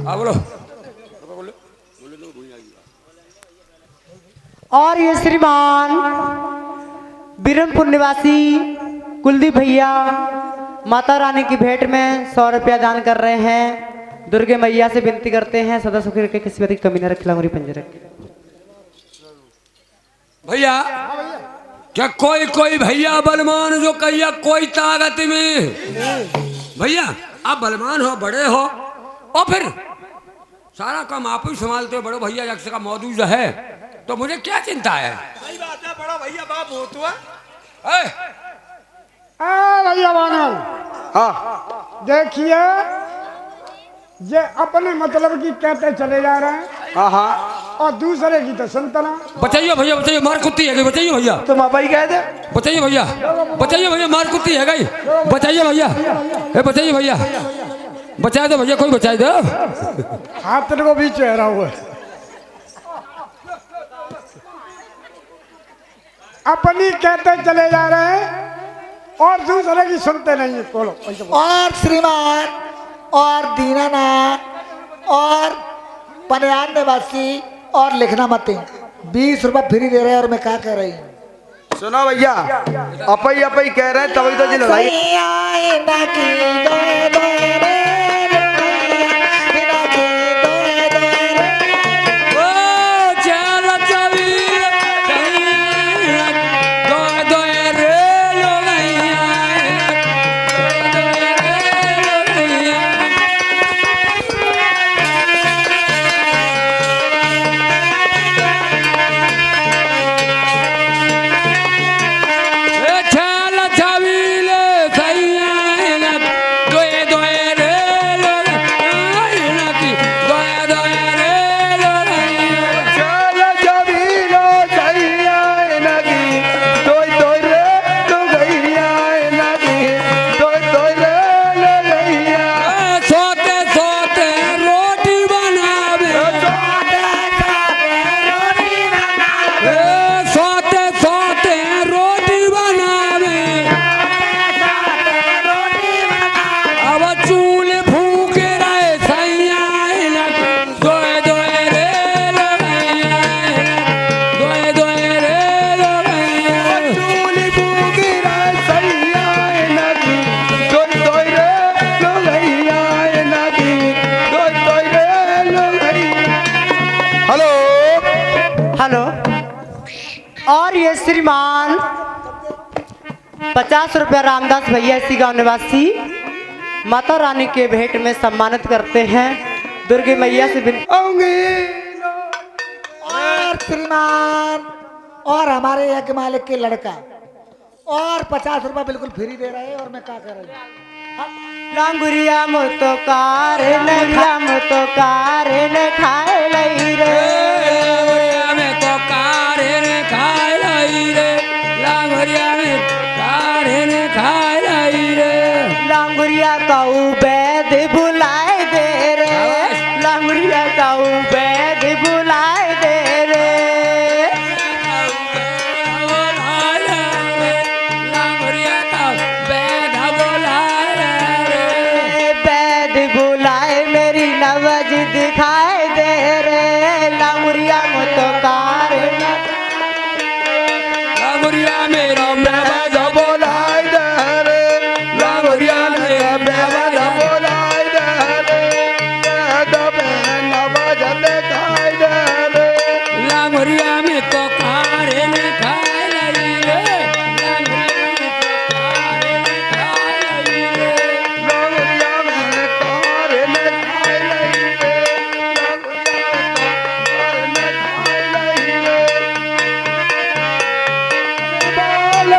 बोलो। और ये श्रीमान बीरमपुर निवासी कुलदीप भैया माता रानी की भेंट में 100 रुपया दान कर रहे हैं। दुर्गे मैया से विनती करते हैं सदा सुखी रखे, किसी बात की कमी न रखे, लांगुरी पंजरे। भैया क्या कोई भैया बलवान जो कहिए, कोई ताकत में। भैया आप बलवान हो, बड़े हो, और फिर सारा काम आप ही संभालते हो, बड़े भैया यक्ष का मौजूद है, तो मुझे क्या चिंता है। सही बात है, बड़ा भैया बाप हो तो भैया बानल, हाँ देखिए ये अपने मतलब की कहते चले जा रहे हैं, हाँ हाँ और दूसरे की तो संतना। बचाइए भैया, बचाइए, मार कुत्ती है गई, बचाइए भैया, तुम आप ही कह दे। बचाइए भैया, बचाइए भैया, मार कुत्ती है गई, बचाइए भैया, बचाइए भैया, बचा दो भैया, कोई बचा दो। हाथ को भी चेहरा हुआ अपनी कहते चले जा रहे हैं और दूसरे की सुनते नहीं है। बोलो पैसे बोलो। और श्रीमान और दीनानाथ और पनयान निवासी और लिखना मती 20 रुपये फ्री दे रहे हैं, और मैं क्या कह रही हूँ। सुनो भैया, अपई कह रहे हैं तभी तो जी लड़ाई। हेलो। और ये श्रीमान 50 रुपया रामदास भैया इसी गांव निवासी माता रानी के भेंट में सम्मानित करते हैं। दुर्गे मैया से और श्रीमान और हमारे यज्ञ मालिक के लड़का और 50 रुपया बिल्कुल फ्री दे रहे हैं, और मैं क्या कर रही हूँ। लांगुरिया मुतो कारे ने खाए लई रे, में तो कारे ने खाए लाई रे, लांगुरिया में कारे ने खाए लाई रे, लांगुरिया काऊ बैद बुलाए दे रे, लांगुरिया काऊ बैद बुलाए दे रे, लांगुरिया का बैद बुलाए रे, बैद बुलाए मेरी नवज दिखाए दे रे, लांगुरिया मुतो कार लांगुरिया मेरा नवाज बोलाए दे रे, लांगुरिया मेरा नवाज बोलाए दे रे, नवाज दिखाए दे रे, लांगुरिया में तो कारे ने खाए लाई रे, लांगुरिया में तो कारे ने खाए लाई रे, लांगुरिया में कार ने खाए लाई रे, लांगुरिया में कार ने खाए लाई रे,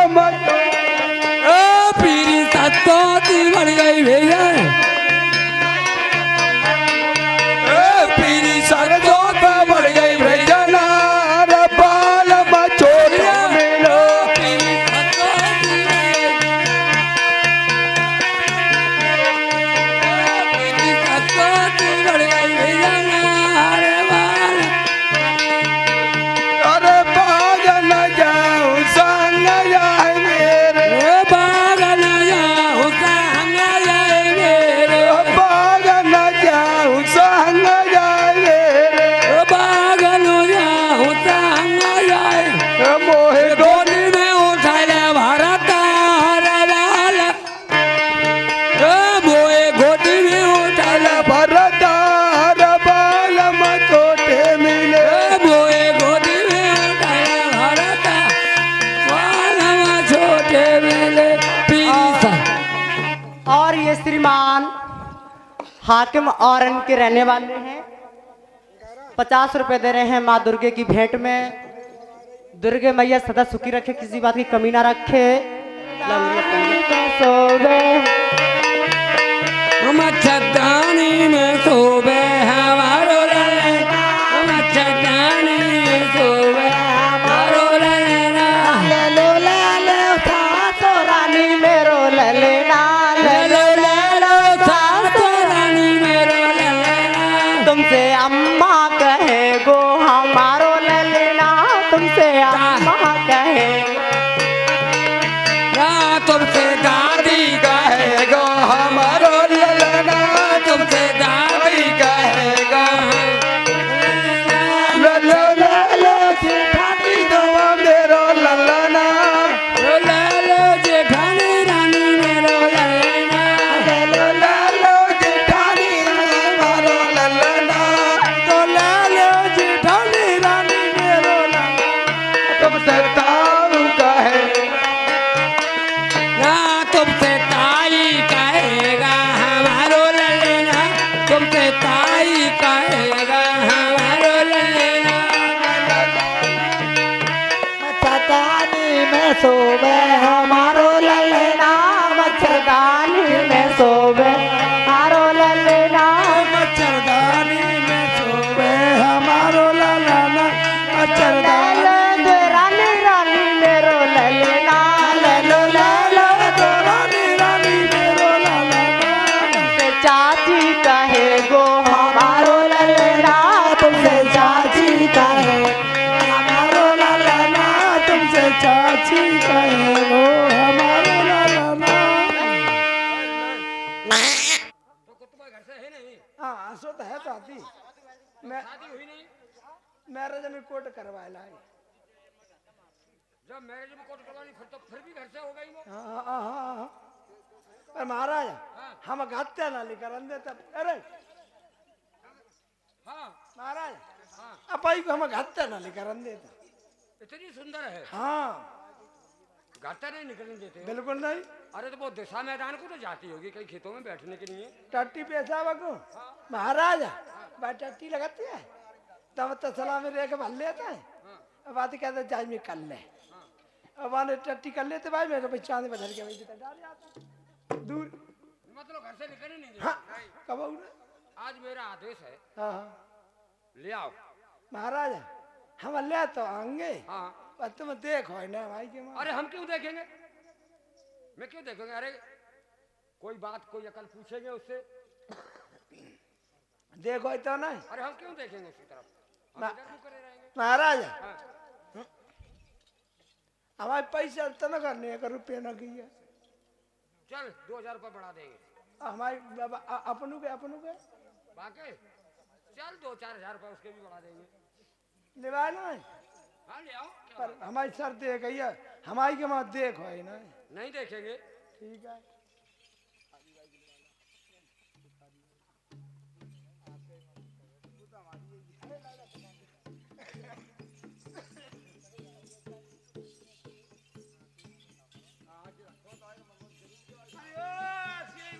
हाकिम औरन के रहने वाले हैं। 50 रुपए दे रहे हैं माँ दुर्गे की भेंट में। दुर्गे मैया सदा सुखी रखे, किसी बात की कमी ना रखे। सोवे मच्छरदानी में सोवे हमारो ललना, मच्छरदानी में सोवे हमारो ललना। लेलो लेलो सासो रानी मेरो ललना, लेलो लेलो सासो रानी मेरो ललना। तुमसे अम्मा कहे गो हमारो ललना, तुमसे अम्मा कहे ना तुमसे दादी कहेगा हमारो ललना, तुमसे दादी कहेगा। ललो ललो जेठानी दवा मेरो ललना, ललो जेठानी रानी मेरो ललना, ललो ललो जेठानी हमारो ललना, तो ललो जेठानी रानी मेरो ललना। तुमसे ताऊ कहे ना, तुमसे ताई कहेगा हमारो ललना, तुमसे ताई कहेगा हमारो ललना। मच्छरदानी में सोवे हमारो ललना, मच्छरदानी में सोवे हमारो ललना। मच्छरदानी में सोवे हमारो ललना, मच्छरदानी रानी रानी मेरो ललना, ललो ललो रानी रानी मेरो ललना। तुमसे चाची कहे गो हमारो ललना, तुमसे चाची कहे हमारो ललना, तुमसे चाची कहे वो हमारो ललना। तुम्हारे घर से है नहीं? हाँ आंसू तो है शादी। मैं शादी हुई नहीं? मैरिज में कोट करवाए लाई। जब मैरिज में कोर्ट करवानी फिर भी घर से हो गई वो। हाँ हाँ हाँ हाँ। अरे महाराज हम गाते ना लेकर अंदर तब अरे हाँ महाराज हाँ, अपाई को हम गाते ना लेकर अंदर इतनी सुंदर है। हाँ गाता नहीं निकलने देते हो? बिल्कुल नहीं। अरे तो वो दिशा मैदान को तो जाती होगी कई खेतों में बैठने के लिए। टट्टी पैसा बको महाराज भाई टट्टी लगाती है तब तो सलाह में रह के भल लेता है। अब बात कहते जाए में कर ले। अब वाले टट्टी कर लेते भाई मेरे पे चांद बदल के वही जितना डाल जाता दूर। मतलब घर से निकलने नहीं हाँ देते। कब उड़े? आज मेरा आदेश है, हाँ हाँ ले आओ। महाराज हम ले तो आएंगे हाँ। पर तुम देखो ना भाई के माँ अरे हम क्यों देखेंगे? मैं क्यों देखेंगे? अरे कोई बात कोई अकल पूछेंगे उससे। देखो तो नहीं। अरे हम क्यों देखेंगे उसकी तरफ? हम ना- इधर क्यों करे रहेंगे? महाराज हाँ। हमारे पैसे तो न करने एक रुपये न किए चल 2000 रुपये बढ़ा देंगे। हमारे अपनों के बाकी चल 2-4 हजार रुपये उसके भी बढ़ा देंगे। लेवा ना हाँ ले आओ। क्या पर हमारी सर देख गई है हमारी के माँ देखो है ना। नहीं देखेंगे? ठीक है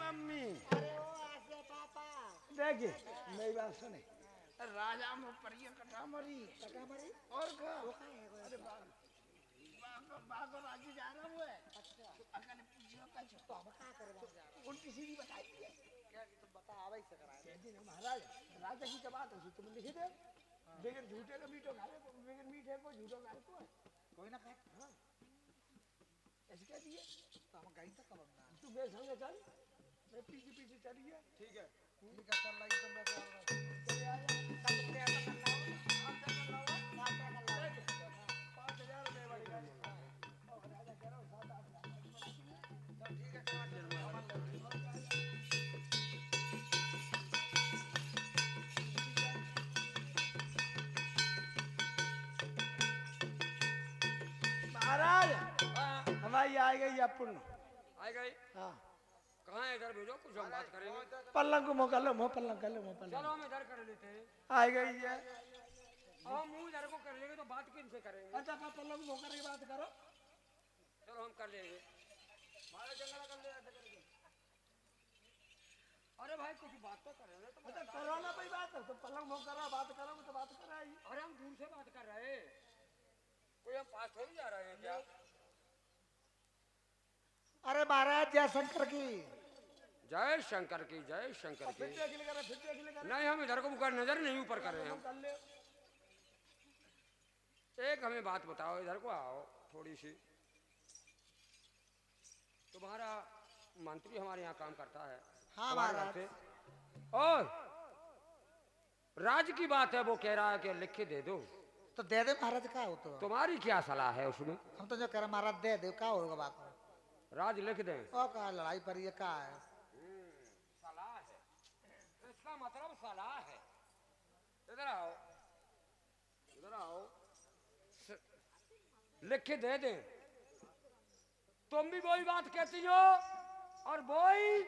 मम्मी देखिए मेरी बात सुने राजा में परिया कटा मरी और का अरे बागो राजी जा रहा हूँ अगर पूछियो का तो अब का करवा उल्टी सीधी बताई है क्या कि तुम बता आवे से कराए दिन महाराज राजा की बात है तुम लिख दे बगैर झूठे का मीठो खा ले बगैर मीठे को झूठो खा को कोई ना खाए हां ऐसे कह दिए तो हम कहीं तक कब तू मेरे संग चल मैं पीछे पीछे चलिए ठीक है चल लगी तुम मैं चले आया तब तुमने ऐसा करना हो हम चल रहा हूं 5000 में वाली गाड़ी और राजा कह रहा हूं 7-8 लाख चल ठीक है महाराज हमारी आ गई अपन आ गई? हाँ कहाँ है? इधर भेजो, कुछ हम बात करेंगे। पल्लंग को मोकल लो मोह पल्लंग कर लो मोह पल्लंग चलो हम इधर कर लेते हैं। आ गई है हम मुंह इधर को कर लेंगे तो बात किनसे करेंगे? अच्छा आप पल्लंग को मोकर की बात करो चलो हम कर लेंगे। अरे भाई कुछ बात तो करे ना तुम। अच्छा करो ना भाई बात, तो पलंग भोग कर रहा बात करो तो बात कर रहा है। अरे हम दूर से बात कर रहे हैं, कोई हम पास थोड़ी जा रहे हैं क्या? अरे महाराज जय शंकर की। जय शंकर की, जय शंकर की। फिर अखिल कर, फिर अखिल कर, नहीं हम इधर को मुकर नजर नहीं ऊपर कर रहे हैं हम। कर ले। एक हमें बात बताओ, इधर को आओ थोड़ी सी। तुम्हारा मंत्री हमारे यहाँ काम करता है। हाँ हमारे महाराज। घर से। और राज की बात है, वो कह रहा है कि लिख के दे दो। तो दे दे महाराज, का हो तो तुम्हारी क्या सलाह है उसमें? हम तो जो कह रहे महाराज दे दे, का होगा बात। राज लिख दें? ओ का लड़ाई पर ये का है। सलाह है, इसका मतलब सलाह है। इधर आओ, इधर आओ, लिख के दे दें। तुम भी वही बात कहती हो और वही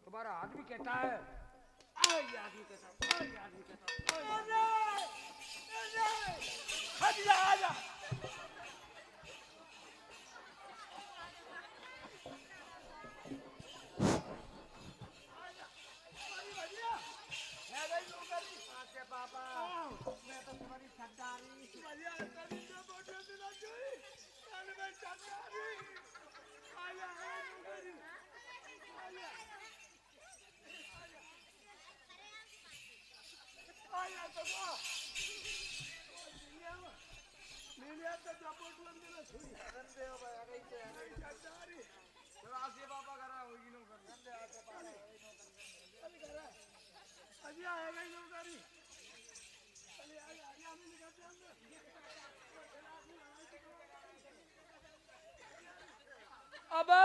तुम्हारा आदमी कहता है। ये आदमी कहता है, ये आदमी कहता है। हट जा, आजा। अबे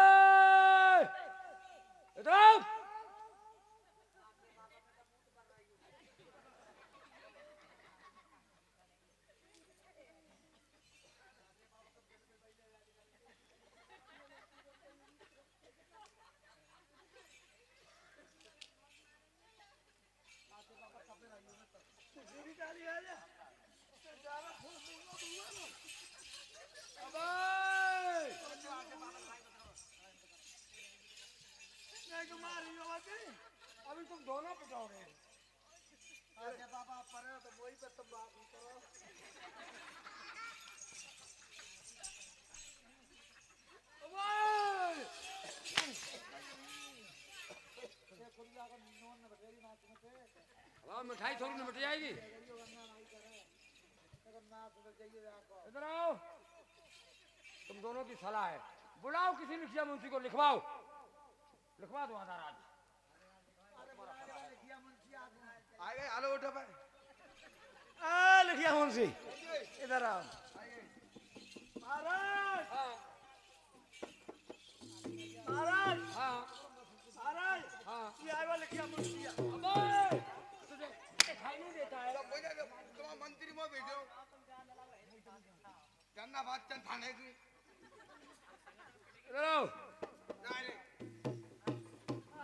इधर आओ। अभी तुम दोनों पिटाओगे। अरे बाबा पर तो वही पे तुम बात करो। अब मिठाई थोड़ी निपट जाएगी। इधर आओ, तुम दोनों की सलाह है। बुलाओ किसी मुखिया मुंशी को, लिखवाओ, लिखवा दो आधार आज। आए आलो उठो भाई। लिखिया मुंशी इधर आओ। महाराज, हाँ महाराज, हाँ महाराज, हाँ। ये आया लिखिया मुंशी। अबे तुझे दिखाई नहीं देता है? तुम मंत्री में भेजो जानना बात चल थाने की। इधर आओ।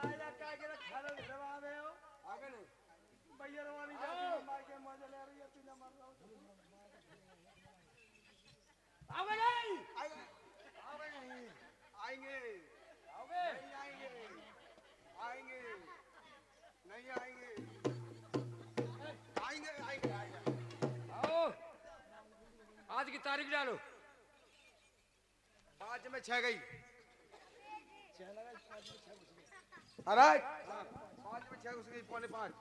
आया का के खाना खवा में हो। आगे नहीं। भैया रवानी जाती मार के मजा ले रही है, पीना मार रहा हूं। आगे नहीं। आएंगे आओगे? नहीं आएंगे, आएंगे नहीं आएंगे, आएंगे आएंगे आएंगे। आओ, आज की तारीख डालो। 5 में 6 गई। अरे 5 में 6 घुस गई, 4:45।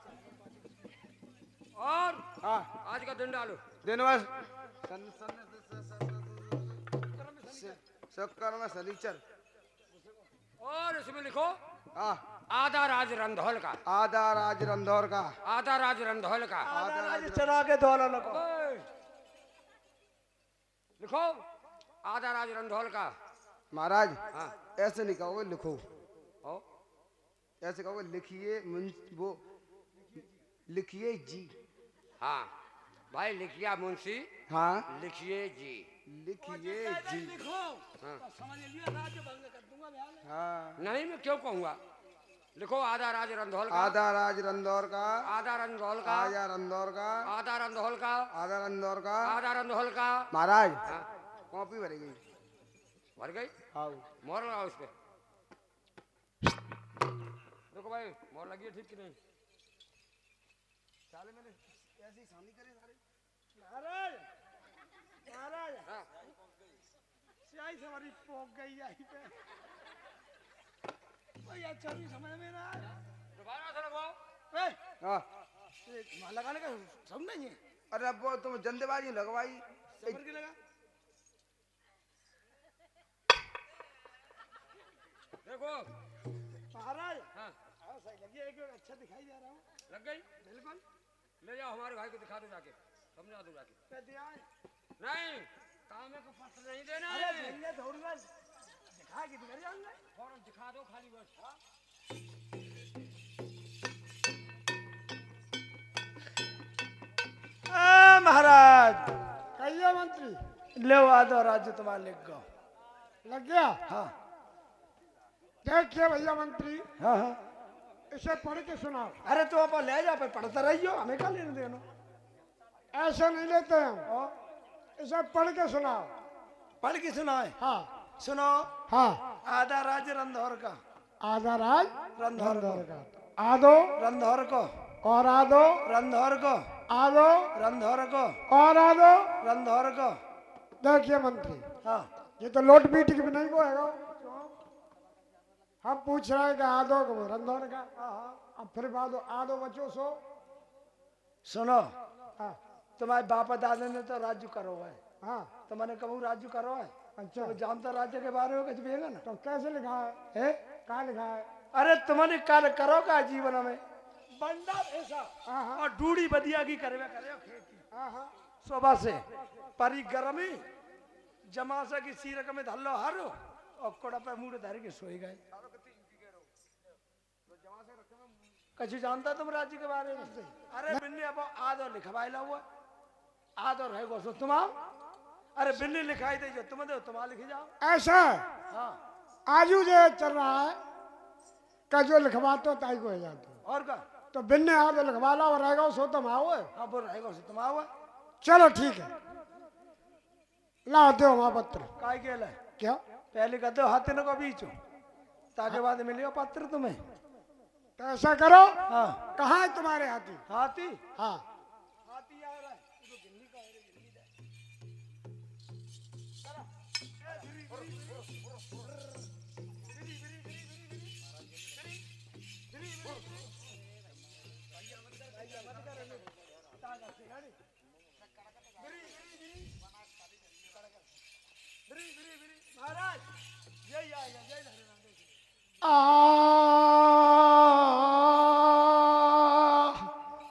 और हाँ आज का दिन डालो। दिन बस शक्कर में शनिचर। और इसमें लिखो हाँ आधा राज रंधौल का, आधा राज रंधौर का, आधा राज रंधौल का। आज चला के दौला लो। ओए, लिखो आधा राज रंधौल का। महाराज हाँ। ऐसे नहीं कहोगे, लिखो। ओ, ऐसे कहोगे लिखिए, वो लिखिए जी। हाँ भाई लिखिया मुंशी, हाँ लिखिए जी। लिखिए जी। लिखो तो समझ लिया, राज्य भंग कर दूंगा मैं। हाँ नहीं मैं क्यों कहूँगा, लिखो आधा राज रंधौल का, आधा राज रंधौर का, आधा रंधौल का, आधा रंधौर का, आधा रंधौल का, आधा रंधौर का। आधा रंधौल का। महाराज हाँ। कॉपी भरी गई। भर गई, हाँ मोहर लगाओ उस पे। रुको भाई मोर लगी है ठीक कि नहीं? साले मैंने ऐसी शादी करे सारे महाराज महाराज हाँ सियाई से हमारी पोक गई यहीं पे भाई अच्छा नहीं समझ में ना आया दोबारा से लगवाओ। ए हाँ ये मां लगाने का सब नहीं है अरे अब वो तुम जल्दबाजी लगवाई सबर की लगा देखो महाराज हाँ हाँ सही लगी है कि अच्छा दिखाई दे रहा हूँ लग गई। बिल्कुल ले जाओ हमारे भाई को दिखा दो जाके समझा दो जाके। पे दिया है नहीं काम को पत्र नहीं देना अरे है। देंगे थोड़ी ना दिखा के दिखा जाऊंगा फौरन दिखा दो खाली बस। महाराज कहिए मंत्री। ले आ दो राज्य तुम्हारा लिख गो लग गया। हाँ देखिए भैया मंत्री, हाँ हाँ इसे पढ़ के सुनाओ। अरे तो आप ले जा पे पढ़ता रहियो हमें क्या लेने देना ऐसा नहीं लेते हम, और इसे पढ़ के सुनाओ। पढ़ के सुनाए हाँ सुनो हाँ। आधा राज्य रंधौर का आधा राज रंधौर को का आदो रंधौर को और आदो रंधौर को आदो रंधौर को और आदो। रंधौर को देखिए मंत्री, हाँ ये तो लोट बीट की भी नहीं बोएगा। हम पूछ रहे हैं कि आदो को रंधौर का। अब फिर बाद आदो बचो सो। सुनो हाँ तुम्हारे बाप दादा ने तो राज्य करो है हाँ तो मैंने कबू राज्य करो है अच्छा। तो जानता राज्य के बारे में कुछ भी है ना तो कैसे लिखा है? है कहाँ लिखा है? अरे तुम्हारे कार्य करो का जीवन में बंदा ऐसा हाँ हाँ और डूड़ी बदिया की करे खेती हाँ हाँ। सुबह से परी गर्मी जमासा की सीरक में धल्लो हारो और कोड़ा पे मुड़ धर के सोई गए कछु जानता तुम राज्य के बारे में? अरे बिन्नी अब आदो लिखवाई ला हुआ आदो रहेगो सो तुम अरे बिन्नी लिखाई दे जो तुम दो तुम लिख जाओ ऐसा हाँ आजू जो चल रहा है का जो लिखवाते ताई को हो जाते और का तो बिन्ने आप लिखवा ला और रहेगा सो तुम आओ। हाँ बोल रहेगो सो तुम आओ चलो ठीक है, लाओ दो वहां पत्र। काय के ले क्या? पहले कर दो हाथी को बीचो ताके बाद मिलेगा पत्र तुम्हें। तो ऐसा करो, हाँ कहाँ है तुम्हारे हाथी? हाथी हाँ हाथी आ रहा है तो गिल्ली का है गिल्ली दे महाराज जय आएगा जय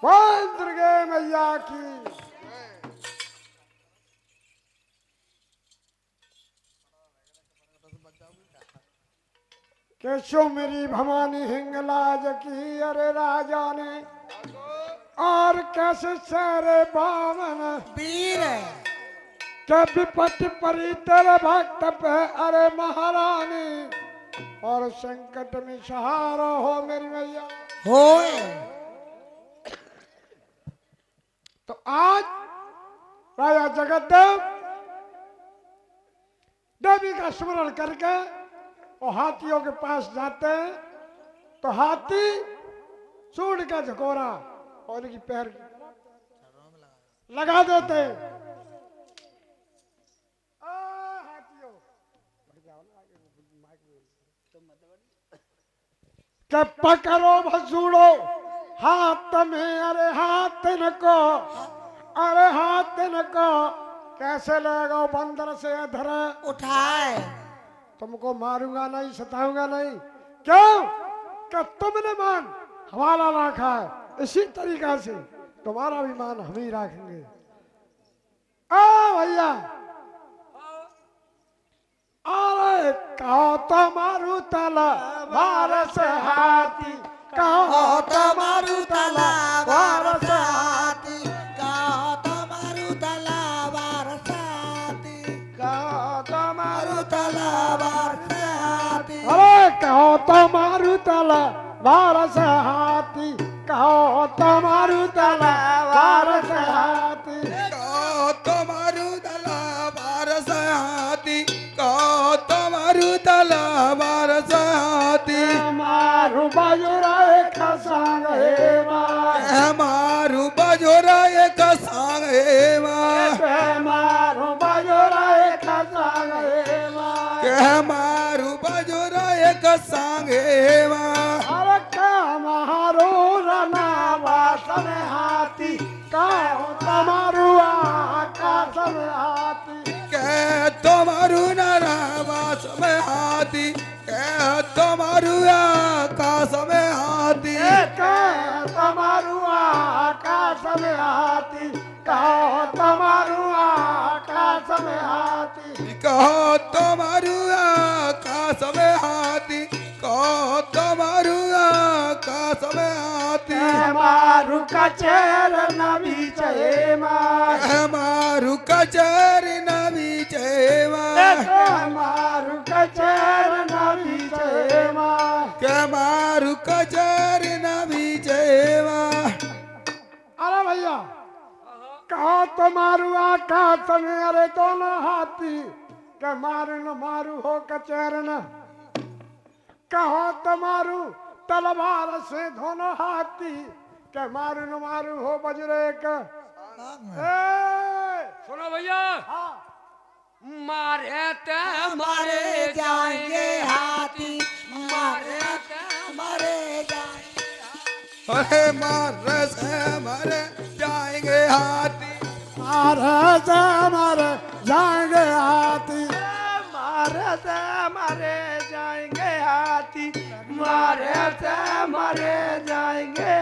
बोल दुर्गे मैया की। केशो मेरी भवानी हिंगलाज की अरे राजा ने और कैसे सारे बावन वीर के विपत्ति परी तेरे भक्त पे अरे महारानी और संकट में सहारा हो मेरी मैया। होए तो आज राजा जगतदेव देवी का स्मरण करके और हाथियों के पास जाते हैं तो हाथी सूंड का झकोरा और इनकी पैर लगा देते हैं। हाथियों के पकड़ो भसूड़ो हाथ में अरे हाथ को अरे हाथ को कैसे लेगा बंदर से धरे उठाए तुमको मारूंगा नहीं सताऊंगा नहीं। क्यों? कि तुमने मान हमारा रखा है, इसी तरीका से तुम्हारा भी मान हम ही रखेंगे। आ भैया अरे कहो तो मारू तला भारत हाथी कहो तो मारू तला भारत हाथी कहो तो मारू तलवार साथी कहा तो मारू तलवार साथी अरे कहो तो मारू तला भारत हाथी कहो तो मारू तला भारत हाथी તમારું તલવાર સહાતી કહો તમારું તલવાર સહાતી मार मारू बाजूरा एक सांग हे मार के मारू बजोरा एक सांग हे माँ के मारू बाजूरा एक सांग हे मार के मारू बजोरा एक सांग हे माँ अरे का मारू रनावास में हाथी का तमारू आकाश में हाथी के तुम्हारू नारावास में हाथी के तुम्हारू आकाश में हाथी का तमारू आकाश में हाथी का तमारू आकाश में हाथी कहो तुम्हारू आकाश में हाथी कहो तुम्हारू आकाश में हाथी मारू कचेर नबी चे मार मारू कचहरी नबी जयवा मारू कचेर नबी चे मार के मारू कचहरी नबी जयवा अरे भैया कहो तो मारू आकाश में अरे दोनों हाथी के मारू न मारू हो कचेर न कहो तो मारू तलवार से दोनों हाथी के मारू न मारू हो बजरे का सुनो भैया मारे ते मारे जाएंगे हाथी मारे ते मारे जाएंगे अरे मारे से मारे जाएंगे हाथी मारे से मारे जाएंगे हाथी मारे से मारे जाएंगे हाथी मारे से मारे जाएंगे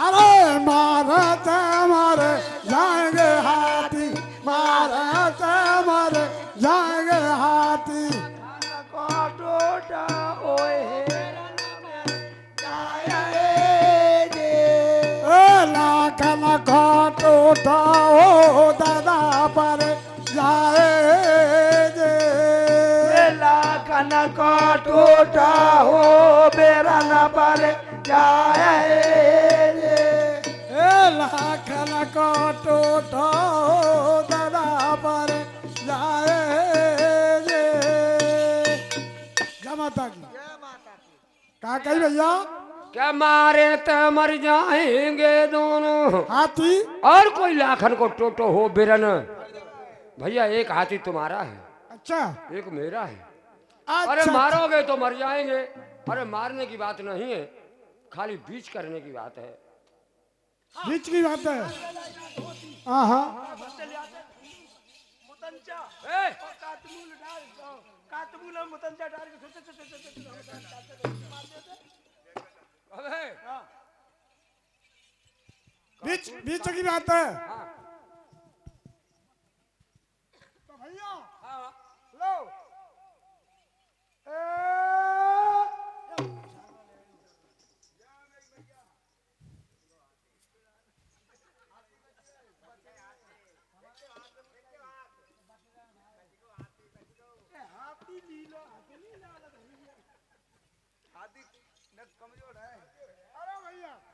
अरे मारे से मारे जाएंगे हाथी मारे से मारे जाएंगे हाथी को टोटा ओए लाखन घाट उठाओ दादा पर जाए जे लाखन को टोटा हो बेरा न पर जाए लाखन घाट उठाओ दादा पर जाए जे जय माता की का कही भैया क्या मारे ते मर जाएंगे दोनों हाथी और कोई लाखन को टोटो हो बिरन भैया एक हाथी तुम्हारा है अच्छा एक मेरा है अरे अच्छा मारोगे तो मर जाएंगे अरे मारने की बात नहीं है खाली बीच करने की बात है बीच की बात है हाँ हाँ ए, अबे, बीच बीच की बात है हाँ, तो भैया हाँ, लो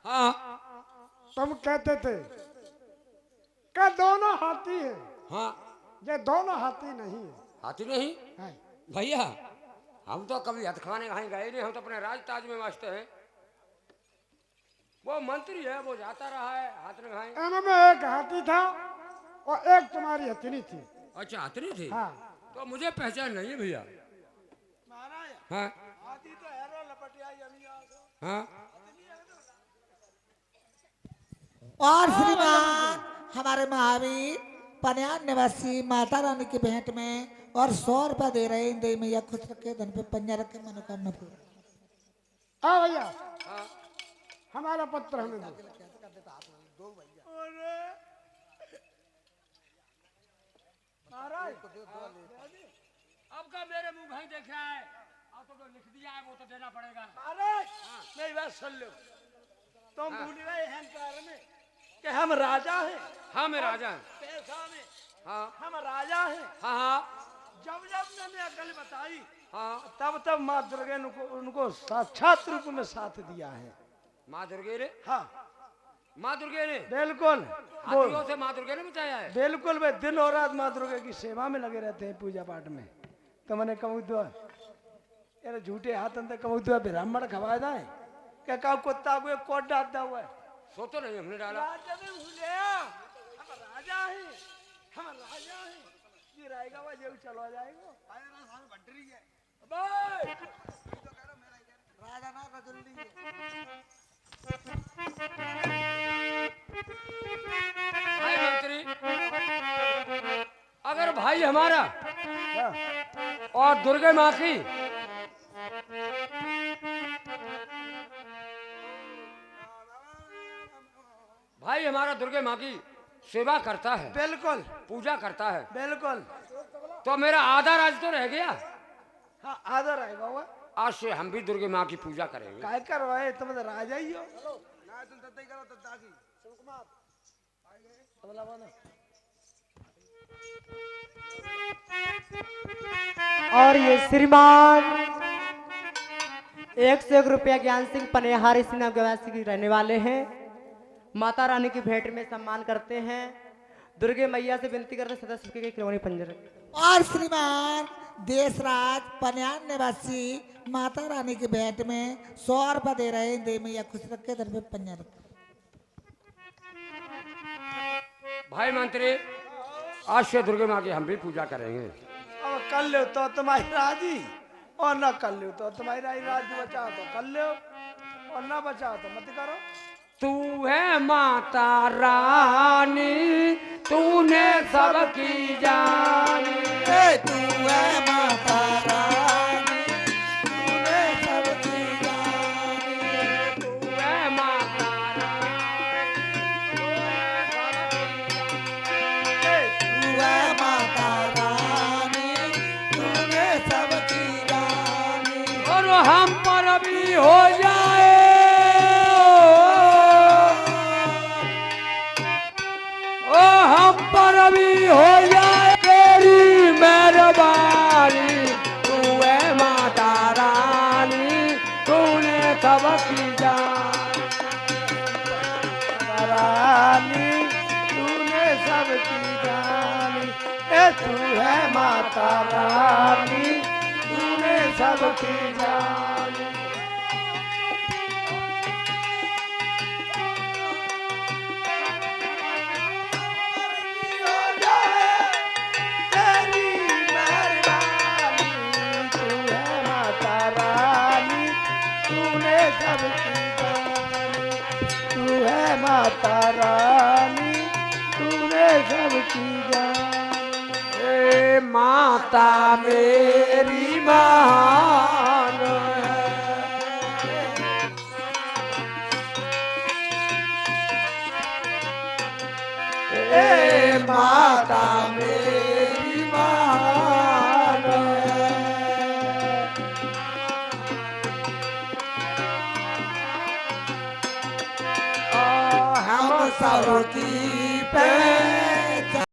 हाँ, तुम कहते थे कि दोनों हाथी हैं हाँ, ये दोनों हाथी नहीं है हाथी नहीं हैं। भैया हम तो कभी हथखाने कहीं गए नहीं हम तो अपने राजताज में मस्त हैं वो मंत्री है वो जाता रहा है हाथ में खाए इनमें एक हाथी था और एक तुम्हारी हथनी थी अच्छा हथनी थी हाँ तो मुझे पहचान नहीं है भैया हाँ हाथी तो हेरो लपटिया हाँ और श्रीमान हमारे महावीर पन्यान निवासी माता रानी की भेंट में और 100 रुपया दे रहे हैं दे मैया खुश रखे धन पे पंजा रखे मनोकामना पूरा हाँ भैया हमारा पत्र हमें दो अब का मेरे मुंह भाई देखा है अब तो लिख दिया है वो तो देना पड़ेगा महाराज मेरी बात सुन लो तुम भूल गए अहंकार में कि हम राजा हैं हाँ मैं राजा हूँ पैसा में हाँ हम राजा हैं हाँ हाँ जब जब मैंने अकल बताई हाँ तब तब माँ दुर्गा ने उनको साक्षात रूप में साथ दिया है माँ दुर्गे ने हाँ माँ दुर्गे ने बिल्कुल हाथियों से माँ दुर्गे ने बचाया है बिल्कुल वे दिन और रात माँ दुर्गा की सेवा में लगे रहते हैं पूजा पाठ में तो मैंने कहूँ तो यार झूठे हाथ अंदर कहूँ तो ब्राह्मण खवाए जाए क्या कहा कुत्ता को एक कोट डालता हुआ है सो तो नहीं हमने डाला। राजा ने भूले हम राजा हैं, हम राजा हैं, ये रहेगा वह जेब चलो जाएगा। अबे! राजा ना रजुल्ली भाई मंत्री, अगर भाई हमारा और दुर्गे माँ की भाई हमारा दुर्गे माँ की सेवा करता है, बिल्कुल पूजा करता है, बिल्कुल। तो मेरा आधा राज तो रह गया। हाँ आधा रहेगा वह। आज से हम भी दुर्गे माँ की पूजा करेंगे। काय करवाए तुम तो राजा ही हो। और ये श्रीमान 101 रुपया ज्ञान सिंह पनेहार इसी नाम के वासी के रहने वाले हैं। माता रानी की भेंट में सम्मान करते हैं। दुर्गे मैया से विनती करते सदस्य के खिलौने पंजर। और श्रीमान देशराज पन्यान निवासी माता रानी की भेंट में 100 रुपया दे रहे हैं। दे मैया खुश रखे दर पे पंजा रखे। भाई मंत्री, आज से दुर्गे माँ की हम भी पूजा करेंगे। अब कर लो तो तुम्हारी राजी और ना कर लो तो तुम्हारी राजी बचाओ तो कर लो और ना बचाओ तो मत करो। तू है माता रानी, तूने सबकी जानी। तू है माता रानी तूने सबकी जानी। तू है माता तू है माता रानी तूने सबकी जानी। और हम पर भी हो जाए, ओ हम पर भी हो जाए तेरी मेहरबानी। तू है माता रानी, तूने सबकी जानी। रानी तूने सबकी जानी। ए तू है माता रानी तूने सबकी जानी। हो जाए तेरी मेहरबानी। तू है माता रानी तूने सबकी जानी। तू है माता रानी तूने सबकी जानी। ए माता मेरी महान है। ए माता मेरी महान है। हम सबकी पहचान